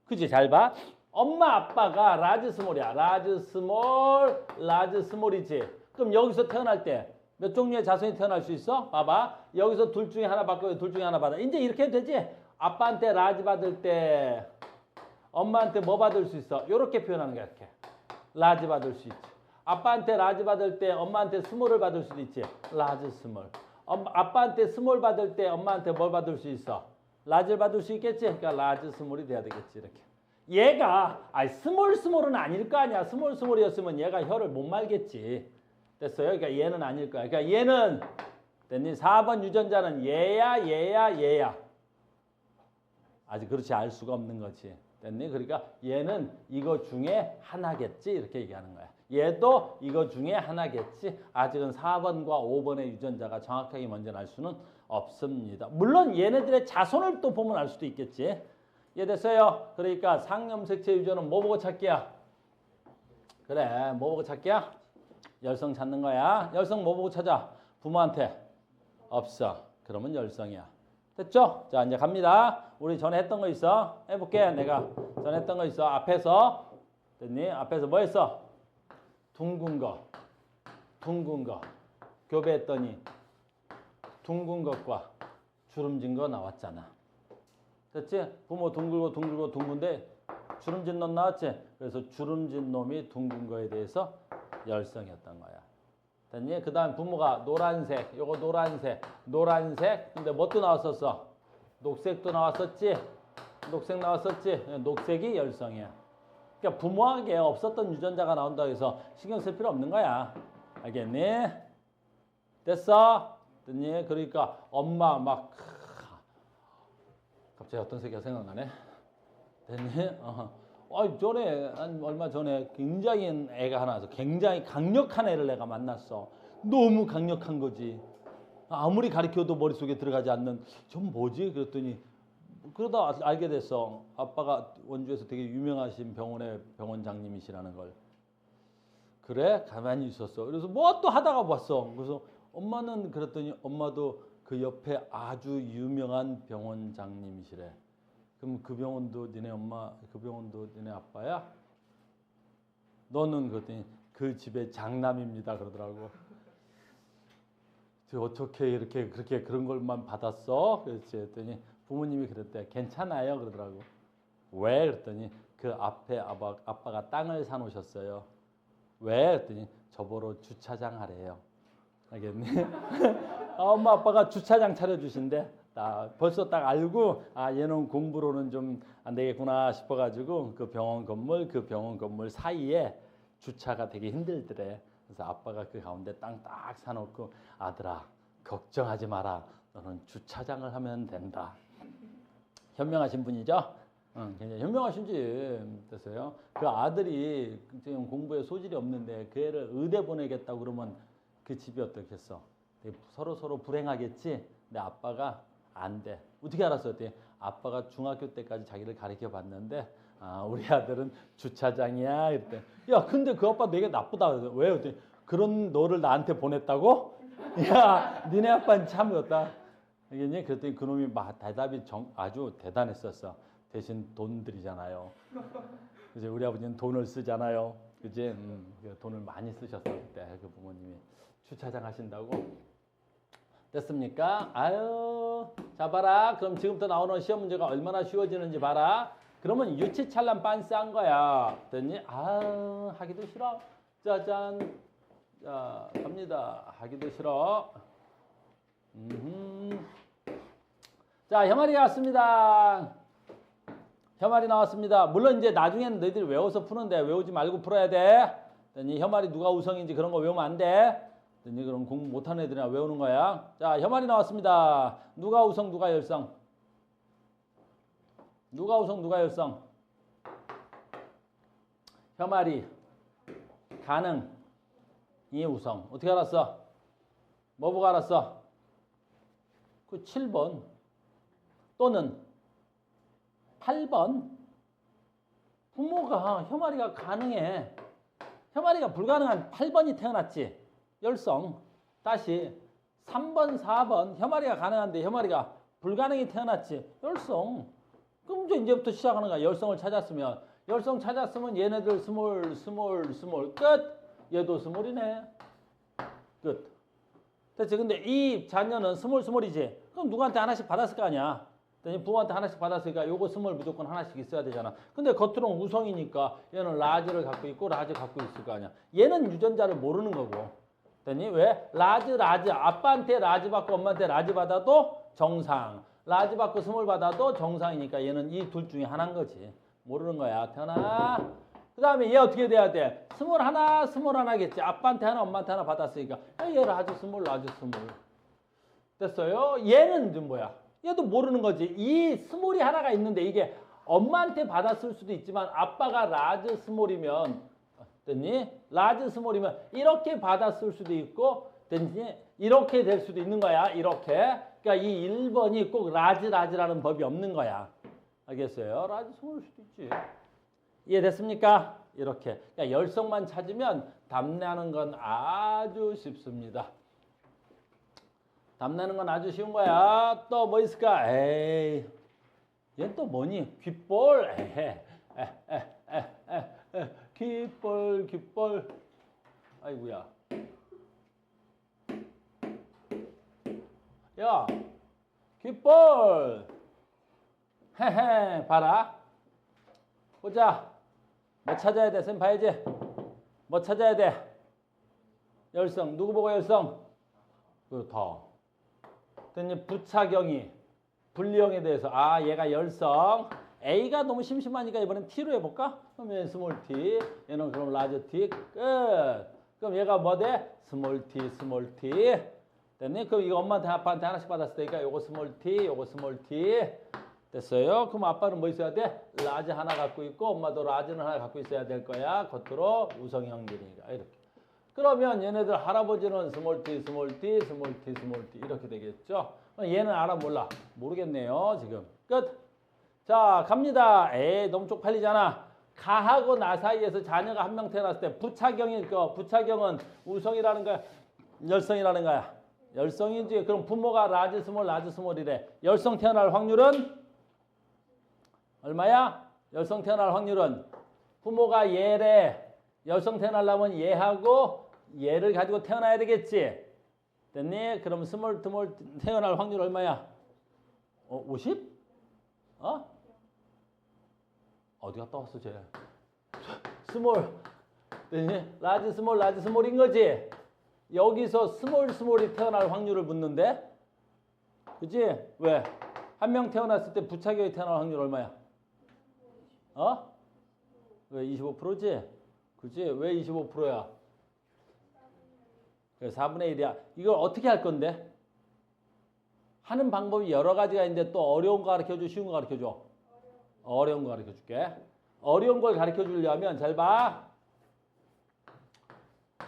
그치? 잘 봐. 엄마 아빠가 라지 스몰이야. 라지 스몰, 라지 스몰이지. 그럼 여기서 태어날 때 몇 종류의 자손이 태어날 수 있어? 봐봐. 여기서 둘 중에 하나 받고 둘 중에 하나 받아. 이제 이렇게 해도 되지? 아빠한테 라지 받을 때 엄마한테 뭐 받을 수 있어? 이렇게 표현하는 거야. 이렇게. 라지 받을 수 있지. 아빠한테 라지 받을 때 엄마한테 스몰을 받을 수도 있지. 라지 스몰. 아빠한테 스몰 받을 때 엄마한테 뭘 받을 수 있어? 라지를 받을 수 있겠지? 그러니까 라지 스몰이 돼야 되겠지. 이렇게. 얘가 스몰은 아닐 거 아니야. 스몰이었으면 얘가 혀를 못 말겠지. 됐어요? 그러니까 얘는 아닐 거야. 그러니까 얘는 됐니? 4번 유전자는 얘야. 아직 그렇지 알 수가 없는 거지. 됐니? 그러니까 얘는 이거 중에 하나겠지. 이렇게 얘기하는 거야. 얘도 이거 중에 하나겠지. 아직은 4번과 5번의 유전자가 정확하게 뭔지 알 수는 없습니다. 물론 얘네들의 자손을 또 보면 알 수도 있겠지. 이해됐어요? 그러니까 상염색체 유전은 뭐 보고 찾기야? 그래, 뭐 보고 찾기야? 열성 찾는 거야. 열성 뭐 보고 찾아? 부모한테 없어. 그러면 열성이야. 됐죠? 자, 이제 갑니다. 우리 전에 했던 거 있어? 해볼게. 내가 전에 했던 거 있어. 앞에서 됐니? 앞에서 뭐 했어? 둥근 거. 교배했더니 둥근 것과 주름진 거 나왔잖아. 됐지? 부모 둥근데 주름진 놈 나왔지? 그래서 주름진 놈이 둥근 거에 대해서 열성이었던 거야. 됐니? 그 다음 부모가 노란색, 요거 노란색. 근데 뭣도 나왔었어? 녹색도 나왔었지? 녹색이 열성이야. 그러니까 부모에게 없었던 유전자가 나온다고 해서 신경 쓸 필요 없는 거야. 알겠니? 됐어? 됐니? 그러니까 엄마 막 갑자기 어떤 새끼가 생각나네. 됐니? 전에 얼마 전에 굉장히 애가 하나 와서 굉장히 강력한 애를 내가 만났어. 너무 강력한 거지. 아무리 가르쳐도 머릿속에 들어가지 않는 좀 뭐지? 그랬더니 그러다 알게 됐어. 아빠가 원주에서 되게 유명하신 병원의 병원장님이시라는 걸. 그래? 가만히 있었어. 그래서 뭐 또 하다가 봤어. 그래서 엄마는 그랬더니 엄마도 그 옆에 아주 유명한 병원장님이시래. 그럼 그 병원도 니네 엄마, 그 병원도 니네 아빠야? 너는 그랬더니 그 집의 장남입니다 그러더라고. 어떻게 이렇게 그렇게 그런 걸만 받았어? 그랬지. 했더니 부모님이 그랬대. 괜찮아요 그러더라고. 왜? 그랬더니 그 앞에 아빠가 땅을 사놓으셨어요. 왜? 그랬더니 저보러 주차장 하래요. 알겠니? 엄마 아빠가 주차장 차려주신대. 벌써 딱 알고 얘는 공부로는 좀 안 되겠구나 싶어가지고 그 병원 건물 사이에 주차가 되게 힘들더래. 그래서 아빠가 그 가운데 땅 딱 사놓고 아들아 걱정하지 마라. 너는 주차장을 하면 된다. 현명하신 분이죠? 굉장히 현명하신지 됐어요. 그 아들이 지금 공부에 소질이 없는데 그 애를 의대 보내겠다고 그러면 그 집이 어떻겠어? 서로 불행하겠지? 근데 아빠가 안 돼. 어떻게 알았어? 아빠가 중학교 때까지 자기를 가르쳐 봤는데 우리 아들은 주차장이야. 이랬대. 야, 근데 그 아빠 되게 나쁘다. 왜? 그랬더니 그런 너를 나한테 보냈다고? 야, 니네 아빠는 참이었다. 알겠니? 그랬더니 그놈이 대답이 아주 대단했었어. 대신 돈 들이잖아요. 이제 우리 아버지는 돈을 쓰잖아요. 그지? 돈을 많이 쓰셨어 그때 그 부모님이 주차장 하신다고. 됐습니까? 아유, 자 봐라. 그럼 지금부터 나오는 시험 문제가 얼마나 쉬워지는지 봐라. 그러면 유치찬란 빤스한 거야. 됐니? 하기도 싫어. 짜잔. 자, 갑니다. 하기도 싫어. 자, 혐알이가 왔습니다. 혐알이 나왔습니다. 물론 이제 나중에는 너희들이 외워서 푸는데 외우지 말고 풀어야 돼. 됐니? 혐알이 누가 우성인지 그런 거 외우면 안 돼. 됐니? 그럼 공부 못하는 애들이나 외우는 거야. 자, 혐알이 나왔습니다. 누가 우성, 누가 열성? 누가 우성, 누가 열성? 혐알이 가능이 우성. 어떻게 알았어? 뭐 보고 알았어? 그 7번 또는 8번. 부모가 혐알이가 가능해. 혐알이가 불가능한 8번이 태어났지. 열성. 다시 3번, 4번 혐알이가 가능한데 혐알이가 불가능이 태어났지. 열성. 그럼 이제부터 시작하는 거야. 열성을 찾았으면. 열성 찾았으면 얘네들 스몰 끝. 얘도 스몰이네. 끝. 됐지? 근데 이 자녀는 스몰이지. 그럼 누구한테 하나씩 받았을 거 아니야. 부모한테 하나씩 받았으니까 요거 스몰 무조건 하나씩 있어야 되잖아. 근데 겉으로는 우성이니까 얘는 라지를 갖고 있고 라지 갖고 있을 거 아니야. 얘는 유전자를 모르는 거고. 됐니? 왜? 라지 아빠한테 라지 받고 엄마한테 라지 받아도 정상. 라지 받고 스몰 받아도 정상이니까 얘는 이 둘 중에 하나인 거지. 모르는 거야. 태어나. 그 다음에 얘 어떻게 돼야 돼? 스몰 하나겠지. 아빠한테 하나 엄마한테 하나 받았으니까 얘 라지 스몰. 됐어요? 얘는 좀 뭐야? 얘도 모르는 거지. 이 스몰이 하나가 있는데 이게 엄마한테 받았을 수도 있지만 아빠가 라지 스몰이면 됐니? 라지 스몰이면 이렇게 받았을 수도 있고 됐니? 이렇게 될 수도 있는 거야. 이렇게. 그러니까 이 1번이 꼭 라지라는 법이 없는 거야. 알겠어요? 라지 스몰일 수도 있지. 이해됐습니까? 이렇게. 그러니까 열성만 찾으면 답내하는 건 아주 쉽습니다. 답내는 건 아주 쉬운 거야. 또 뭐 있을까? 에이, 얘 또 뭐니? 귓볼? 귓볼. 아이고야. 야, 귓볼. 봐라. 보자. 뭐 찾아야 돼? 쌤 봐야지. 뭐 찾아야 돼? 열성. 누구 보고 열성? 그렇다. 됐니? 부차경이 분리형에 대해서 얘가 열성. A가 너무 심심하니까 이번엔 T로 해볼까? 그럼 얘는 스몰 T, 얘는 그럼 라지 T. 끝. 그럼 얘가 뭐 돼? 스몰 T. 됐니? 그럼 이거 엄마한테 아빠한테 하나씩 받았을 테니까 요거 스몰 T, 요거 스몰 T. 됐어요? 그럼 아빠는 뭐 있어야 돼? 라지 하나 갖고 있고 엄마도 라지는 하나 갖고 있어야 될 거야. 겉으로 우성형들이니까 이렇게. 그러면 얘네들 할아버지는 스몰 t, 스몰 t, 스몰 t, 스몰 t 이렇게 되겠죠. 얘는 알아 몰라? 모르겠네요. 지금 끝. 자 갑니다. 에이 너무 쪽팔리잖아. 가하고 나 사이에서 자녀가 한 명 태어났을 때 부차경일 거. 부차경은 우성이라는 거야? 열성이라는 거야? 열성이지. 그럼 부모가 라지 스몰이래. 열성 태어날 확률은 얼마야? 열성 태어날 확률은 부모가 얘래. 열성 태어나려면 얘하고 얘를 가지고 태어나야 되겠지. 됐니? 그럼 스몰 태어날 확률 얼마야? 50? 어디 갔다 왔어 쟤? 스몰 됐니? 라지 스몰인 거지. 여기서 스몰이 태어날 확률을 묻는데, 그치? 왜? 한 명 태어났을 때 부차경이 태어날 확률 얼마야? 왜 25%지? 그치? 왜 25%야? 4분의 1이야. 이걸 어떻게 할 건데? 하는 방법이 여러 가지가 있는데 또 어려운 거 가르쳐줘? 쉬운 거 가르쳐줘? 어려운 거 가르쳐줄게. 어려운 걸 가르쳐주려면 잘 봐.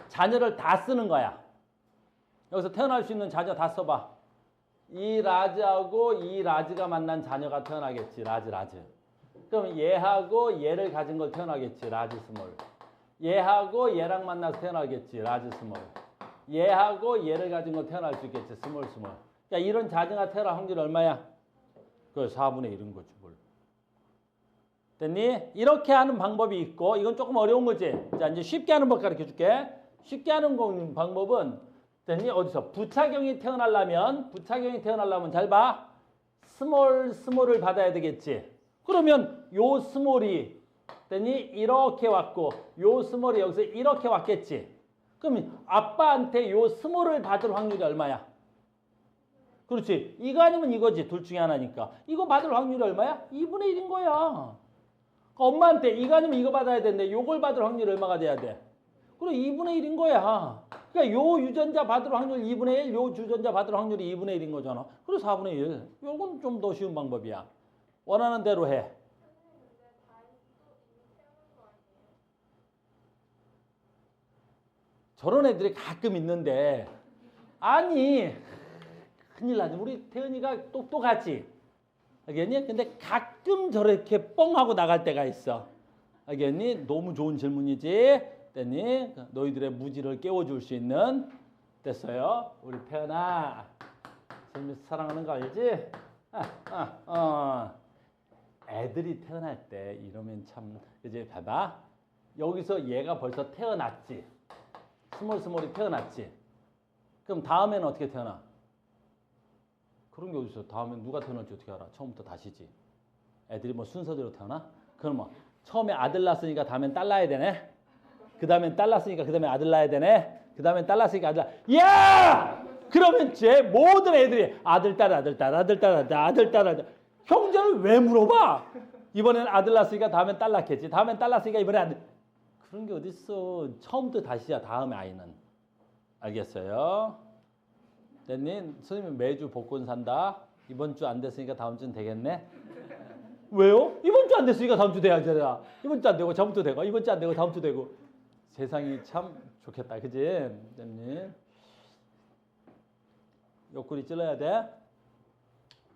자녀를 다 쓰는 거야. 여기서 태어날 수 있는 자녀 다 써봐. 이 라지하고 이 라지가 만난 자녀가 태어나겠지. 라지. 그럼 얘하고 얘를 가진 걸 태어나겠지. 라지 스몰. 얘하고 얘랑 만나서 태어나겠지. 라지 스몰. 얘하고 얘를 가진 걸 태어날 수 있겠지. 스몰. 그러니까 이런 자녀가 태어날 확률이 얼마야? 그 4분의 1인 거지. 뭘. 됐니? 이렇게 하는 방법이 있고, 이건 조금 어려운 거지. 자, 이제 쉽게 하는 법 가르쳐 줄게. 쉽게 하는 방법은, 됐니? 어디서? 부차경이 태어나려면 잘 봐. 스몰을 받아야 되겠지. 그러면 요 스몰이, 됐니? 이렇게 왔고, 요 스몰이 여기서 이렇게 왔겠지. 그럼 아빠한테 요 스몰을 받을 확률이 얼마야? 그렇지. 이거 아니면 이거지. 둘 중에 하나니까. 이거 받을 확률이 얼마야? 2분의 1인 거야. 엄마한테 이거 아니면 이거 받아야 되는데 요걸 받을 확률이 얼마가 돼야 돼? 그래 2분의 1인 거야. 그러니까 요 유전자 받을 확률 2분의 1, 요 유전자 받을 확률이 2분의 1인 거잖아. 그래 4분의 1. 요건 좀 더 쉬운 방법이야. 원하는 대로 해. 저런 애들이 가끔 있는데, 아니 큰일 나지. 우리 태은이가 똑똑하지. 알겠니? 근데 가끔 저렇게 뻥하고 나갈 때가 있어. 알겠니? 너무 좋은 질문이지. 됐니? 너희들의 무지를 깨워줄 수 있는. 됐어요. 우리 태연아. 재밌어 사랑하는 거 알지? 애들이 태어날 때 이러면 참, 이제 봐봐. 여기서 얘가 벌써 태어났지. 스몰이 태어났지. 그럼 다음에는 어떻게 태어나? 그런 게 어딨어. 다음에 누가 태어날지 어떻게 알아? 처음부터 다시지. 애들이 뭐 순서대로 태어나? 그럼 뭐 처음에 아들 낳았으니까 다음엔 딸 낳아야 되네. 그 다음엔 딸 낳았으니까 그 다음에 아들 낳아야 되네. 그 다음엔 딸 낳았으니까 아들 야! 그러면 제 모든 애들이 아들 딸. 형제를 왜 물어봐? 이번에는 아들 낳았으니까 다음엔 딸 낳겠지. 다음엔 딸 낳았으니까 이번에 아들. 그런 게 어딨어. 처음부터 다시야. 다음에 아이는. 알겠어요? 됐니? 선생님 매주 복권 산다. 이번 주 안 됐으니까 다음 주는 되겠네. 왜요? 이번 주 안 됐으니까 다음 주 돼야지. 이번 주 안 되고 다음 주 되고, 이번 주 안 되고 다음 주 되고. 세상이 참 좋겠다. 그지? 됐니? 옆구리 찔러야 돼.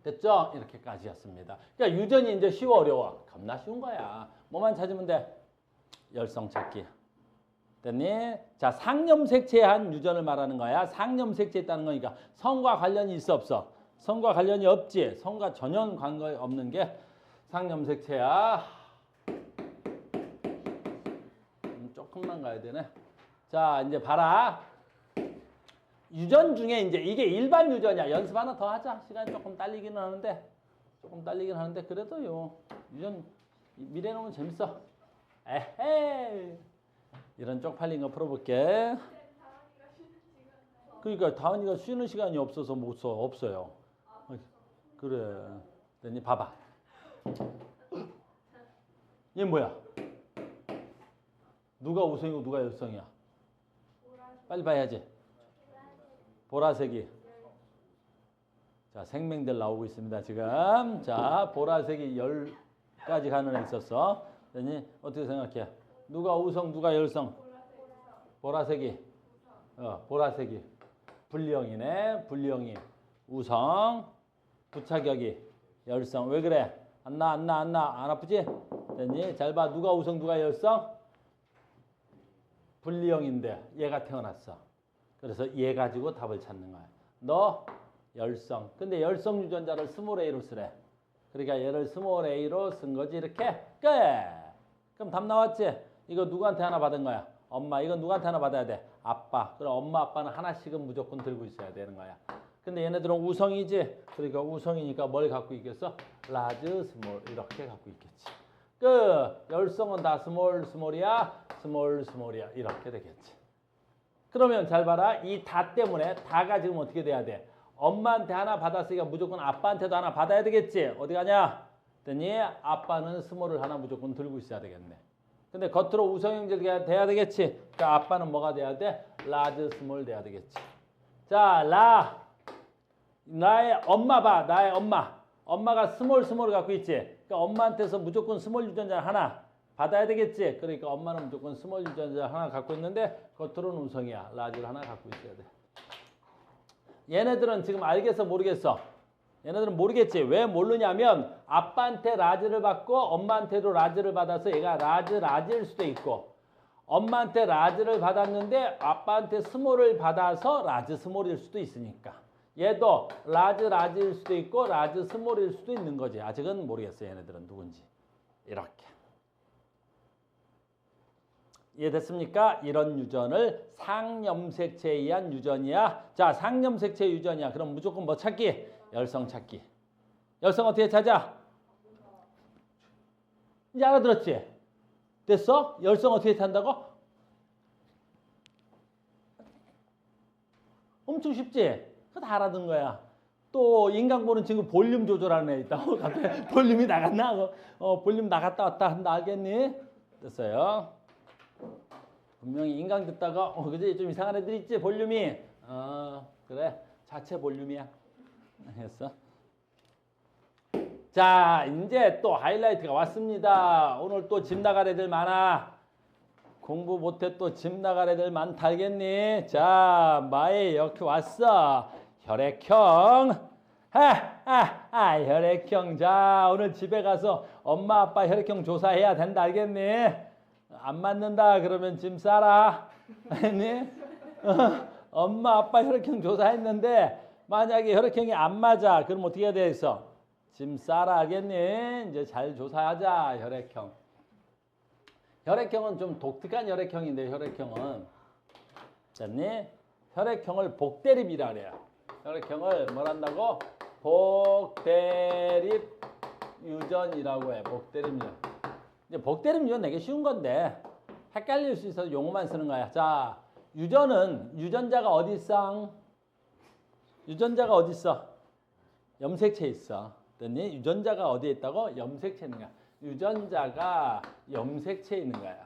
됐죠? 이렇게까지였습니다. 그러니까 유전이 이제 쉬워 어려워? 겁나 쉬운 거야. 뭐만 찾으면 돼. 열성 찾기. 됐니? 자, 상염색체한 유전을 말하는 거야. 상염색체했다는 거니까 성과 관련이 있어 없어? 성과 관련이 없지. 성과 전혀 관계 없는 게 상염색체야. 조금만 가야 되네. 자, 이제 봐라. 유전 중에 이제 이게 일반 유전이야. 연습 하나 더 하자. 시간이 조금 딸리기는 하는데 그래도요. 유전 미래는 재밌어. 에헤이. 이런 쪽팔린 거 풀어볼게. 그러니까 다은이가 쉬는 시간이 없어서 못 써. 없어요. 그래. 됐니? 봐봐. 얘 뭐야? 누가 우성이고 누가 열성이야? 빨리 봐야지. 보라색이. 자, 생명들 나오고 있습니다. 지금. 자, 보라색이 10가지 가는 애 있었어. 됐니? 어떻게 생각해? 누가 우성, 누가 열성? 보라색이. 보라색이 분리형이네. 분리형이 우성, 부착역이 열성. 왜 그래? 안 아프지? 됐니? 잘 봐. 누가 우성, 누가 열성? 분리형인데 얘가 태어났어. 그래서 얘 가지고 답을 찾는 거야. 너 열성. 근데 열성 유전자를 스몰 a로 쓰래. 그러니까 얘를 스몰 a로 쓴 거지. 이렇게 끝. 그럼 답 나왔지? 이거 누구한테 하나 받은 거야? 엄마. 이건 누구한테 하나 받아야 돼? 아빠. 그럼 엄마 아빠는 하나씩은 무조건 들고 있어야 되는 거야. 근데 얘네들은 우성이지. 그러니까 우성이니까 뭘 갖고 있겠어? 라즈, 스몰 이렇게 갖고 있겠지. 열성은 다 스몰이야. 스몰이야. 이렇게 되겠지. 그러면 잘 봐라. 이 다 때문에 다가 지금 어떻게 돼야 돼? 엄마한테 하나 받았으니까 무조건 아빠한테도 하나 받아야 되겠지. 어디 가냐? 그랬더니 아빠는 스몰을 하나 무조건 들고 있어야 되겠네. 근데 겉으로 우성 형제가 돼야 되겠지. 그러니까 아빠는 뭐가 돼야 돼? 라즈, 스몰 돼야 되겠지. 자, 나의 엄마 봐. 나의 엄마. 엄마가 스몰을 갖고 있지. 그러니까 엄마한테서 무조건 스몰 유전자 하나 받아야 되겠지. 그러니까 엄마는 무조건 스몰 유전자 하나 갖고 있는데 겉으로는 우성이야. 라지를 하나 갖고 있어야 돼. 얘네들은 지금 알겠어 모르겠어? 얘네들은 모르겠지. 왜 모르냐면 아빠한테 라지를 받고 엄마한테도 라지를 받아서 얘가 라지일 수도 있고, 엄마한테 라지를 받았는데 아빠한테 스몰을 받아서 라지 스몰일 수도 있으니까 얘도 라지일 수도 있고 라지 스몰일 수도 있는 거지. 아직은 모르겠어. 얘네들은 누군지. 이렇게. 이해됐습니까? 이런 유전을 상염색체에 의한 유전이야. 자, 상염색체 유전이야. 그럼 무조건 뭐 찾기? 열성 찾기. 열성 어떻게 찾아? 이제 알아들었지? 됐어? 열성 어떻게 찾는다고? 엄청 쉽지? 그거 다 알아듣는 거야. 또 인강 보는 친구 볼륨 조절하는 애 있다. 갑자기 볼륨이 나갔나? 볼륨 나갔다 왔다 한다. 알겠니? 됐어요. 분명히 인강 듣다가 그지? 좀 이상한 애들 있지? 볼륨이. 그래. 자체 볼륨이야. 했어. 자, 이제 또 하이라이트가 왔습니다. 오늘 또 집 나갈 애들 많아. 공부 못해 또 집 나갈 애들 많다 알겠니? 자, 마에 이렇게 왔어. 혈액형. 혈액형. 자, 오늘 집에 가서 엄마 아빠 혈액형 조사해야 된다 알겠니? 안 맞는다 그러면 짐 싸라. 알겠니? 엄마 아빠 혈액형 조사했는데 만약에 혈액형이 안 맞아 그럼 어떻게 해야 되겠어? 짐 싸라 알겠니? 이제 잘 조사하자. 혈액형. 혈액형은 좀 독특한 혈액형인데 혈액형은 됐니? 혈액형을 복대립이라 그래요. 혈액형을 뭘 한다고? 복대립 유전이라고 해. 복대립 유전. 이제 복대립 유전 되게 쉬운 건데 헷갈릴 수 있어서 용어만 쓰는 거야. 자, 유전은 유전자가 어디 있어? 유전자가 어디 있어? 염색체에 있어. 그랬니? 유전자가 어디에 있다고? 염색체에 있는 거야. 유전자가 염색체에 있는 거야.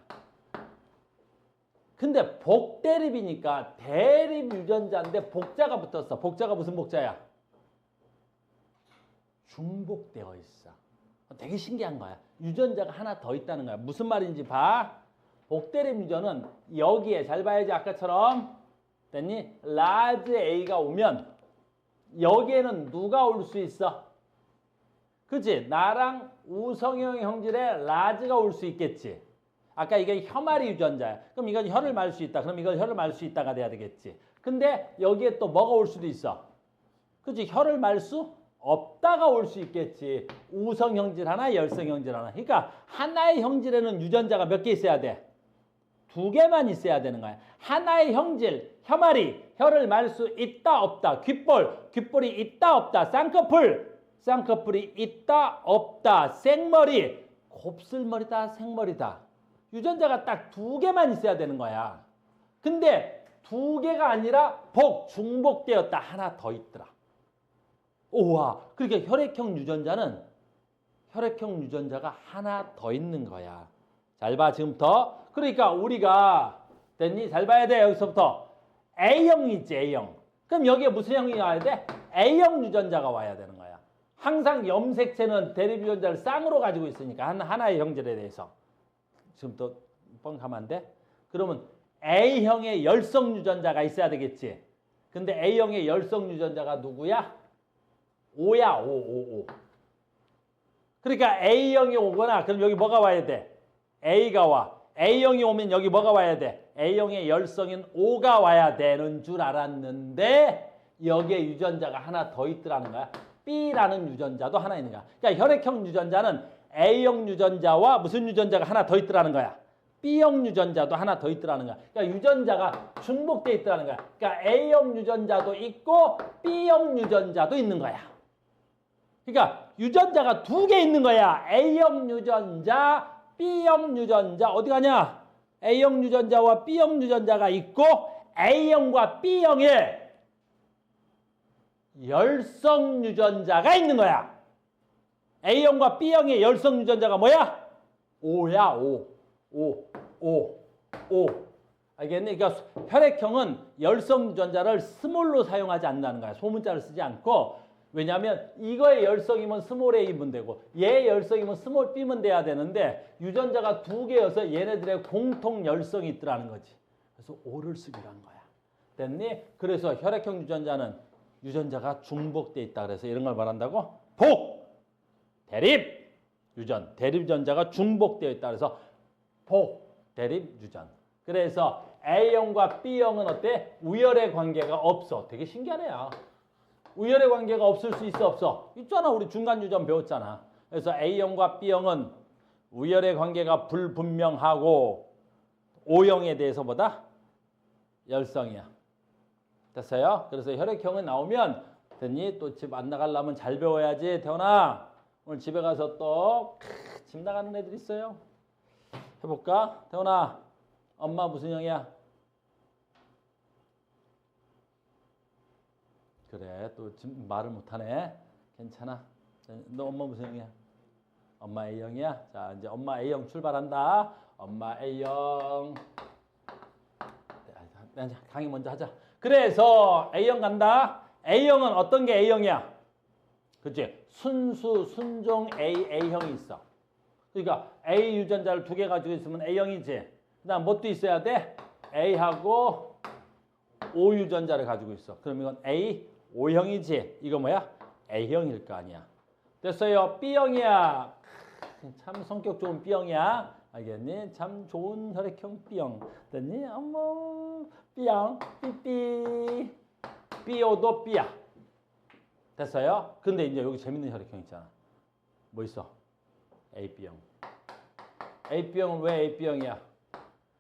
근데 복대립이니까 대립 유전자인데 복자가 붙었어. 복자가 무슨 복자야? 중복되어 있어. 되게 신기한 거야. 유전자가 하나 더 있다는 거야. 무슨 말인지 봐. 복대립 유전은 여기에 잘 봐야지 아까처럼 됐니? 라지 A가 오면 여기에는 누가 올 수 있어? 그치? 나랑 우성형 형질에 라지가 올 수 있겠지. 아까 이게 혐아리 유전자야. 그럼 이건 혀를 말 수 있다. 그럼 이건 혀를 말 수 있다가 돼야 되겠지. 근데 여기에 또 뭐가 올 수도 있어. 그치? 혀를 말 수 없다가 올 수 있겠지. 우성 형질 하나, 열성 형질 하나. 그러니까 하나의 형질에는 유전자가 몇 개 있어야 돼? 2개만 있어야 되는 거야. 하나의 형질, 혐아리, 혀를 말 수 있다 없다. 귓볼이 있다 없다. 쌍꺼풀이 있다 없다. 생머리, 곱슬머리다 생머리다. 유전자가 딱 2개만 있어야 되는 거야. 근데 2개가 아니라 중복되었다. 하나 더 있더라. 우와, 그러니까 혈액형 유전자가 하나 더 있는 거야. 잘 봐, 지금부터. 그러니까 우리가 됐니? 잘 봐야 돼, 여기서부터. A형이 있지, A형. 그럼 여기에 무슨 형이 와야 돼? A형 유전자가 와야 되는 거야. 항상 염색체는 대립 유전자를 쌍으로 가지고 있으니까 하나의 형질에 대해서. 지금부터 뻥 가면 안 돼? 그러면 A형의 열성 유전자가 있어야 되겠지. 근데 A형의 열성 유전자가 누구야? O야, O. 그러니까 A형이 오거나 그럼 여기 뭐가 와야 돼? A가 와. A형이 오면 여기 뭐가 와야 돼? A형의 열성인 O가 와야 되는 줄 알았는데 여기에 유전자가 하나 더 있더라는 거야. B라는 유전자도 하나 있는 거야. 그러니까 혈액형 유전자는 A형 유전자와 무슨 유전자가 하나 더 있더라는 거야. B형 유전자도 하나 더 있더라는 거야. 그러니까 유전자가 중복돼 있더라는 거야. 그러니까 A형 유전자도 있고 B형 유전자도 있는 거야. 그러니까 유전자가 두 개 있는 거야. A형 유전자, B형 유전자. 어디 가냐? A형 유전자와 B형 유전자가 있고 A형과 B형에 열성 유전자가 있는 거야. A형과 B형의 열성 유전자가 뭐야? O야, O. 알겠니? 그러니까 혈액형은 열성 유전자를 스몰로 사용하지 않는다는 거야. 소문자를 쓰지 않고. 왜냐하면 이거의 열성이면 스몰 A면 되고 얘의 열성이면 스몰 B면 돼야 되는데 유전자가 두 개여서 얘네들의 공통 열성이 있더라는 거지. 그래서 O를 쓰기로 한 거야. 됐니? 그래서 혈액형 유전자는 유전자가 중복돼 있다. 그래서 이런 걸 말한다고? 복! 대립! 유전. 대립 유전자가 중복되어 있다. 그래서 복! 대립 유전. 그래서 A형과 B형은 어때? 우열의 관계가 없어. 되게 신기하네요. 우열의 관계가 없을 수 있어, 없어? 있잖아. 우리 중간 유전 배웠잖아. 그래서 A형과 B형은 우열의 관계가 불분명하고 O형에 대해서 보다 열성이야. 됐어요? 그래서 혈액형은 나오면 됐니? 또 집 안 나가려면 잘 배워야지. 태훈아, 오늘 집에 가서 또 집 나가는 애들 있어요. 해볼까? 태훈아, 엄마 무슨 형이야? 그래, 또 지금 말을 못하네. 괜찮아. 너 엄마 무슨 형이야? 엄마 A형이야? 자, 이제 엄마 A형 출발한다. 엄마 A형. 강의 먼저 하자. 그래서 A형 간다. A형은 어떤 게 A형이야? 그치? 순수, 순종 A형이 있어. 그러니까 A 유전자를 두 개 가지고 있으면 A형이지. 그 다음 뭣도 있어야 돼? A하고 O 유전자를 가지고 있어. 그럼 이건 A, O형이지. 이거 뭐야? A형일 거 아니야. 됐어요. B형이야. 참 성격 좋은 B형이야. 알겠니? 참 좋은 혈액형 B형. 됐니? 어머, B형, 삐삐. BO도 B야. 됐어요? 근데 이제 여기 재밌는 혈액형 있잖아. 뭐 있어? AB형. AB형은 왜 AB형이야?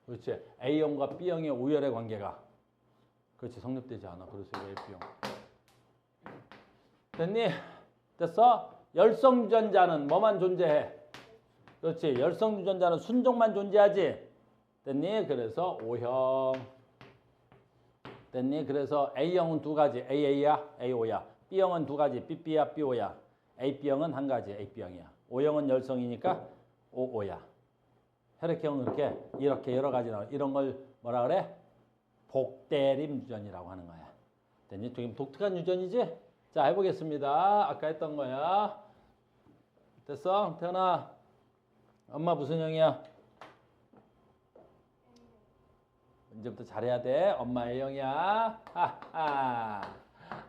그렇지. A형과 B형의 우열의 관계가 그렇지. 성립되지 않아. 그래서 AB형. 됐니? 됐어? 열성 유전자는 뭐만 존재해? 그렇지. 열성 유전자는 순종만 존재하지. 됐니? 그래서 O형. 됐니? 그래서 A형은 두 가지. AA야, AO야. B형은 두 가지. BB야, BO야. AB형은 한 가지. AB형이야. O형은 열성이니까 OO야. 혈액형은 이렇게 여러 가지 나와. 이런 걸 뭐라 그래? 복대립 유전이라고 하는 거야. 됐니? 좀 독특한 유전이지? 자, 해보겠습니다. 아까 했던 거야. 됐어? 태연아, 엄마 무슨 형이야? 이제부터 잘해야 돼. 엄마 A형이야. 하하.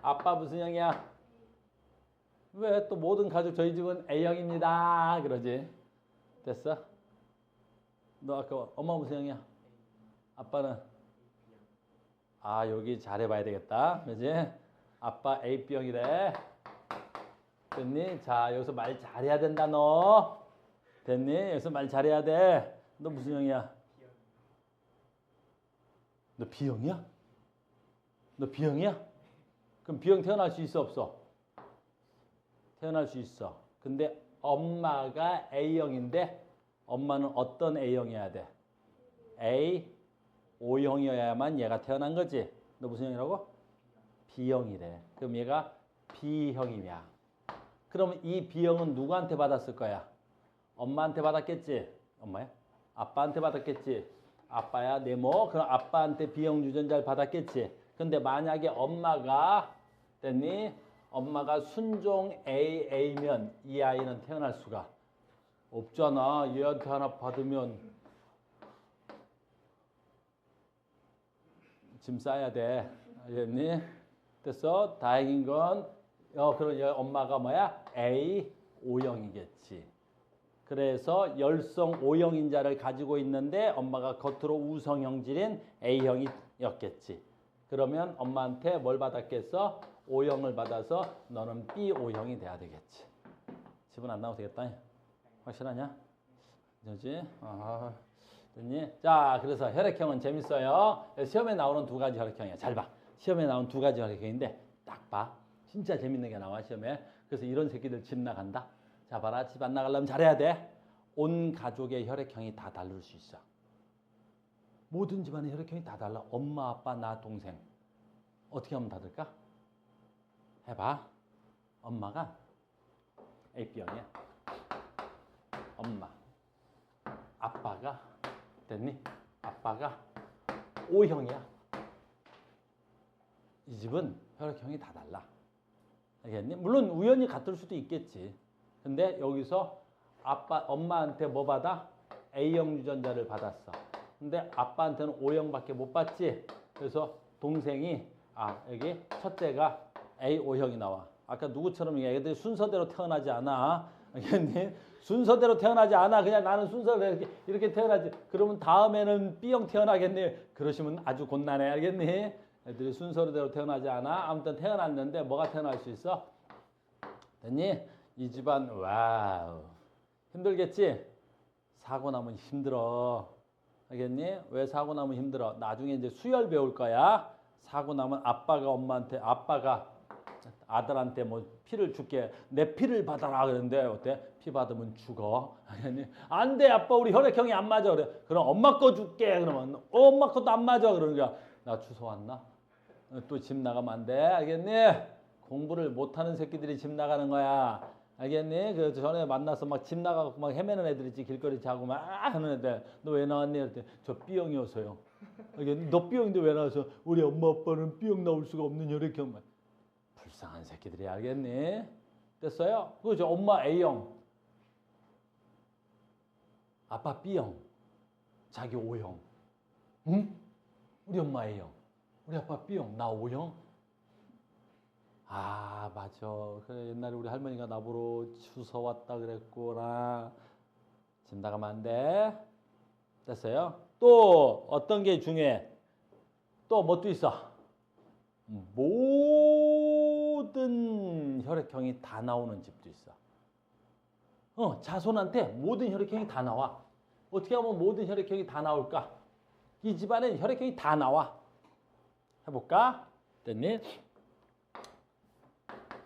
아빠 무슨 형이야? 왜 또 모든 가족 저희 집은 A형입니다. 그러지? 됐어? 너 아까 엄마 무슨 형이야? 아빠는? 아, 여기 잘해봐야 되겠다. 그지? 아빠 AB형이래. 됐니? 자, 여기서 말 잘해야 된다, 너. 됐니? 여기서 말 잘해야 돼. 너 무슨 형이야? 너 B형이야? 너 B형이야? 그럼 B형 태어날 수 있어, 없어? 태어날 수 있어. 근데 엄마가 A형인데 엄마는 어떤 A형이어야 돼? A, O형이어야만 얘가 태어난 거지. 너 무슨 형이라고? B형이래. 그럼 얘가 B형이야. 그럼 이 B형은 누구한테 받았을 거야? 엄마한테 받았겠지? 엄마야? 아빠한테 받았겠지? 아빠야, 네모. 그럼 아빠한테 B형 유전자를 받았겠지? 근데 만약에 엄마가 됐니? 엄마가 순종 AA면 이 아이는 태어날 수가 없잖아. 얘한테 하나 받으면 짐 싸야 돼. 알겠니? 됐어? 다행인 건 그럼 엄마가 뭐야? A O형이겠지. 그래서 열성 O형인자를 가지고 있는데 엄마가 겉으로 우성 형질인 A형이었겠지. 그러면 엄마한테 뭘 받았겠어? O형을 받아서 너는 B O형이 돼야 되겠지. 집은 안 나와도 되겠다. 확실하냐? 그지? 됐니? 자, 그래서 혈액형은 재밌어요. 시험에 나오는 두 가지 혈액형이야. 잘 봐. 시험에 나오는 두 가지 혈액형인데 딱 봐. 진짜 재밌는 게 나와 시험에. 그래서 이런 새끼들 집 나간다. 자, 봐라. 집 안 나가려면 잘해야 돼. 온 가족의 혈액형이 다 다를 수 있어. 모든 집안의 혈액형이 다 달라. 엄마, 아빠, 나, 동생. 어떻게 하면 다를까? 해봐. 엄마가 AB형이야. 엄마. 아빠가 됐니? 아빠가 O형이야. 이 집은 혈액형이 다 달라. 알겠니? 물론 우연히 같을 수도 있겠지. 근데 여기서 엄마한테 뭐 받아? A형 유전자를 받았어. 근데 아빠한테는 O형밖에 못 받지. 그래서 동생이 여기 첫째가 A5형이 나와. 아까 누구처럼 애들이 순서대로 태어나지 않아. 알겠니? 순서대로 태어나지 않아. 그냥 나는 순서대로 이렇게 태어나지. 그러면 다음에는 B형 태어나겠니? 그러시면 아주 곤란해. 알겠니? 애들이 순서대로 태어나지 않아. 아무튼 태어났는데 뭐가 태어날 수 있어? 됐니? 이 집안 와우. 힘들겠지? 사고 나면 힘들어. 알겠니? 왜 사고 나면 힘들어? 나중에 이제 수혈 배울 거야. 사고 나면 아빠가 아들한테 뭐 피를 줄게. 내 피를 받아라 그러는데 어때? 피 받으면 죽어. 알겠니? 안 돼, 아빠 우리 혈액형이 안 맞아. 그래. 그럼 엄마 거 줄게. 그러면 엄마 것도 안 맞아. 그러니까 나 주소 왔나? 또 집 나가면 안 돼. 알겠니? 공부를 못하는 새끼들이 집 나가는 거야. 알겠니? 그 전에 만나서 막 집 나가고 막 헤매는 애들 있지. 길거리 자고 막 하는 애들. 너 왜 나왔니? 그랬더니 저 B형이어서요. 알겠니? 너 B형인데 왜 나와서? 우리 엄마 아빠는 B형 나올 수가 없는 혈액형. 불쌍한 새끼들이. 알겠니? 됐어요? 그죠? 엄마 A형, 아빠 B형, 자기 O형. 응? 우리 엄마 A형, 우리 아빠 B형, 나 O형. 맞아. 그래, 옛날에 우리 할머니가 나보러 주워 왔다 그랬구나. 집 나가면 안 돼. 됐어요? 또 어떤 게 중요해? 또 뭐 또 있어? 모든 혈액형이 다 나오는 집도 있어. 자손한테 모든 혈액형이 다 나와. 어떻게 하면 모든 혈액형이 다 나올까? 이 집안엔 혈액형이 다 나와. 해볼까? 됐니?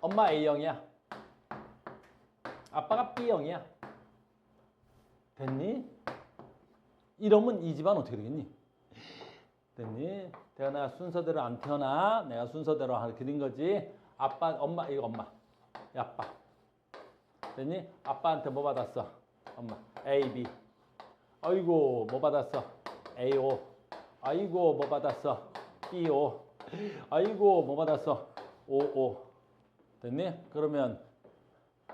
엄마 A형이야. 아빠가 B형이야. 됐니? 이러면 이 집안 어떻게 되겠니? 됐니? 내가 순서대로 안 태어나. 내가 순서대로 그린 거지. 엄마, 이거 엄마. 아빠. 됐니? 아빠한테 뭐 받았어? 엄마. A, B. 아이고, 뭐 받았어? A, O. 아이고, 뭐 받았어? B, O. 아이고, 뭐 받았어? O, O. 됐니? 그러면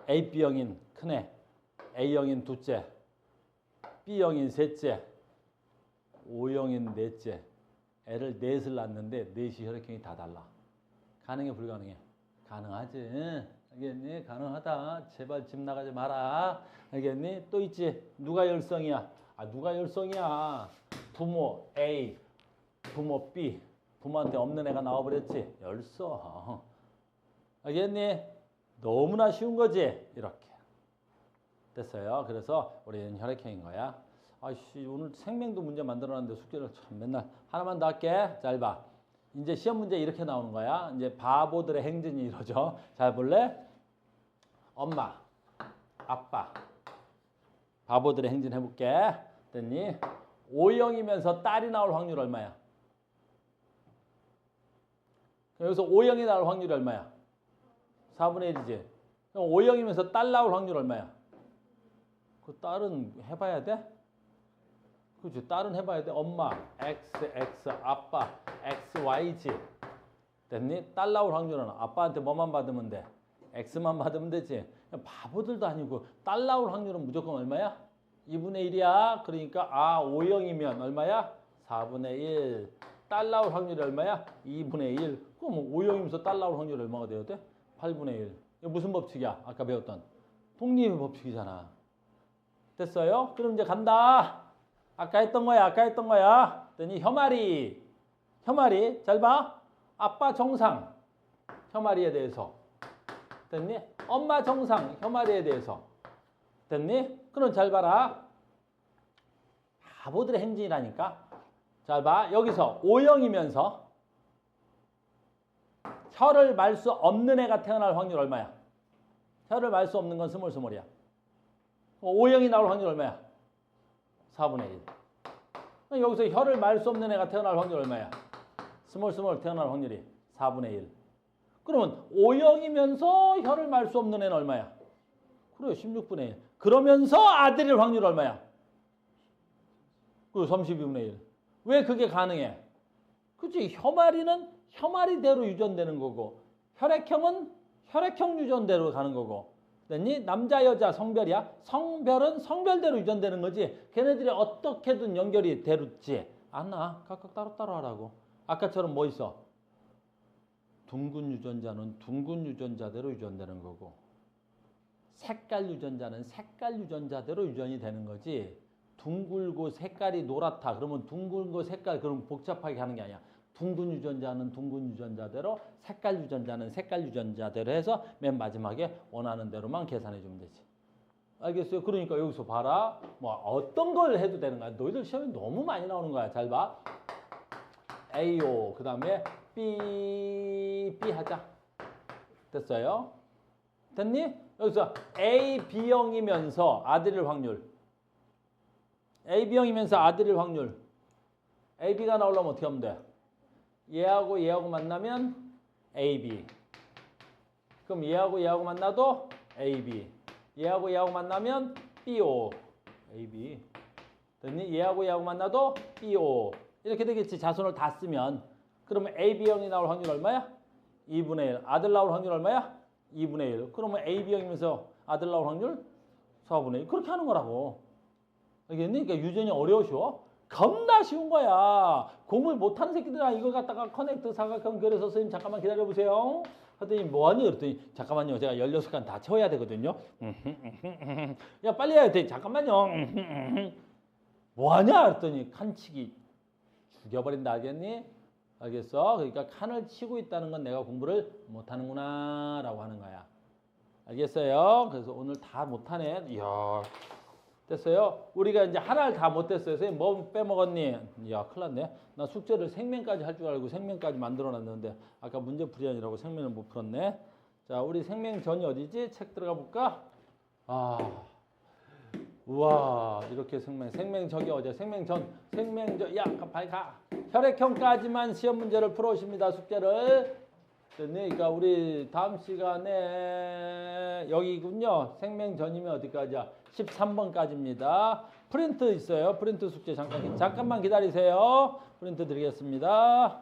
A, B형인 큰애, A형인 둘째, B형인 셋째, O형인 넷째. 애를 넷을 낳는데 넷이 혈액형이 다 달라. 가능해 불가능해? 가능하지. 알겠니? 가능하다. 제발 집 나가지 마라. 알겠니? 또 있지. 누가 열성이야? 누가 열성이야? 부모 A, 부모 B. 부모한테 없는 애가 나와버렸지. 열성. 알겠니? 너무나 쉬운 거지. 이렇게. 됐어요. 그래서 우리는 혈액형인 거야. 오늘 생명도 문제 만들어놨는데 숙제를 참 맨날 하나만 더 할게. 잘 봐. 이제 시험 문제 이렇게 나오는 거야. 이제 바보들의 행진이 이러죠. 잘 볼래? 엄마, 아빠. 바보들의 행진 해볼게. 됐니? O형이면서 딸이 나올 확률 얼마야? 여기서 O형이 나올 확률이 얼마야? 4분의 1이지. 그럼 O형이면서 딸 나올 확률 얼마야? 그 딸은 해봐야 돼? 그렇지. 딸은 해봐야 돼. 엄마, X, 아빠, XY지. 됐니? 딸 나올 확률은 아빠한테 뭐만 받으면 돼? X만 받으면 되지. 바보들도 아니고 딸 나올 확률은 무조건 얼마야? 2분의 1이야. 그러니까 O형이면 얼마야? 4분의 1. 딸 나올 확률이 얼마야? 2분의 1. 그럼 O형이면서 딸 나올 확률이 얼마가 돼야 돼? 8분의 1. 이거 무슨 법칙이야? 아까 배웠던 독립의 법칙이잖아. 됐어요? 그럼 이제 간다. 아까 했던 거야. 그랬더니 혀마리 잘 봐. 아빠 정상 혀마리에 대해서 됐니? 엄마 정상 혀마리에 대해서 됐니? 그럼 잘 봐라. 바보들의 행진이라니까. 잘 봐. 여기서 O형이면서 혀를 말 수 없는 애가 태어날 확률 얼마야? 혀를 말 수 없는 건 스몰이야. O형이 나올 확률 얼마야? 4분의 1. 여기서 혀를 말 수 없는 애가 태어날 확률 얼마야? 스몰 태어날 확률이 4분의 1. 그러면 O형이면서 혀를 말 수 없는 애는 얼마야? 그래, 16분의 1. 그러면서 아들일 확률 얼마야? 그 32분의 1. 왜 그게 가능해? 그치? 혀마리는 혀마리대로 유전되는 거고 혈액형은 혈액형 유전대로 가는 거고. 됐니? 남자 여자 성별이야. 성별은 성별대로 유전되는 거지. 걔네들이 어떻게든 연결이 되지 않아. 각각 따로따로 하라고. 아까처럼 뭐 있어? 둥근 유전자는 둥근 유전자대로 유전되는 거고 색깔 유전자는 색깔 유전자대로 유전이 되는 거지. 둥글고 색깔이 노랗다. 그러면 둥글고 색깔 그럼 복잡하게 하는 게 아니야. 둥근 유전자는 둥근 유전자대로 색깔 유전자는 색깔 유전자대로 해서 맨 마지막에 원하는 대로만 계산해 주면 되지. 알겠어요? 그러니까 여기서 봐라. 뭐 어떤 걸 해도 되는 거야. 너희들 시험에 너무 많이 나오는 거야. 잘 봐. AO 그 다음에 B 하자. 됐어요? 됐니? 여기서 A, B형이면서 아들일 확률. A, B형이면서 아들일 확률. A, B가 나오려면 어떻게 하면 돼? 얘하고 만나면 AB. 그럼 얘하고 만나도 AB. 얘하고 만나면 BO. AB. 됐니? 얘하고 만나도 BO. 이렇게 되겠지. 자손을 다 쓰면. 그러면 AB형이 나올 확률 얼마야? 2분의 1. 아들 나올 확률 얼마야? 2분의 1. 그러면 AB형이면서 아들 나올 확률 4분의 1. 그렇게 하는 거라고. 알겠니? 그러니까 유전이 어려우셔? 겁나 쉬운 거야. 공부를 못하는 새끼들아 이거 갖다가 커넥트 사각형 그려서 선생님 잠깐만 기다려보세요. 하더니 뭐하니? 그랬더니 잠깐만요. 제가 16시간 다 채워야 되거든요. 야 빨리 해야 돼. 잠깐만요. 뭐하냐? 그랬더니 칸치기 죽여버린다. 알겠니? 알겠어? 그러니까 칸을 치고 있다는 건 내가 공부를 못하는구나 라고 하는 거야. 알겠어요? 그래서 오늘 다 못하네. 이야 됐어요? 우리가 이제 하나를 다 못했어요. 선생님 뭐 빼먹었니? 야 큰일 났네. 나 숙제를 생명까지 할 줄 알고 생명까지 만들어놨는데 아까 문제풀이하느라고 생명을 못 풀었네. 자 우리 생명전이 어디지? 책 들어가 볼까? 우와 이렇게 생명 저기 어디야? 생명전 야 빨리 가. 혈액형까지만 시험 문제를 풀어오십니다. 숙제를. 그러니까 우리 다음 시간에 여기군요. 생명전이면 어디까지야? 13번까지입니다. 프린트 있어요. 프린트 숙제 잠깐만 기다리세요. 프린트 드리겠습니다.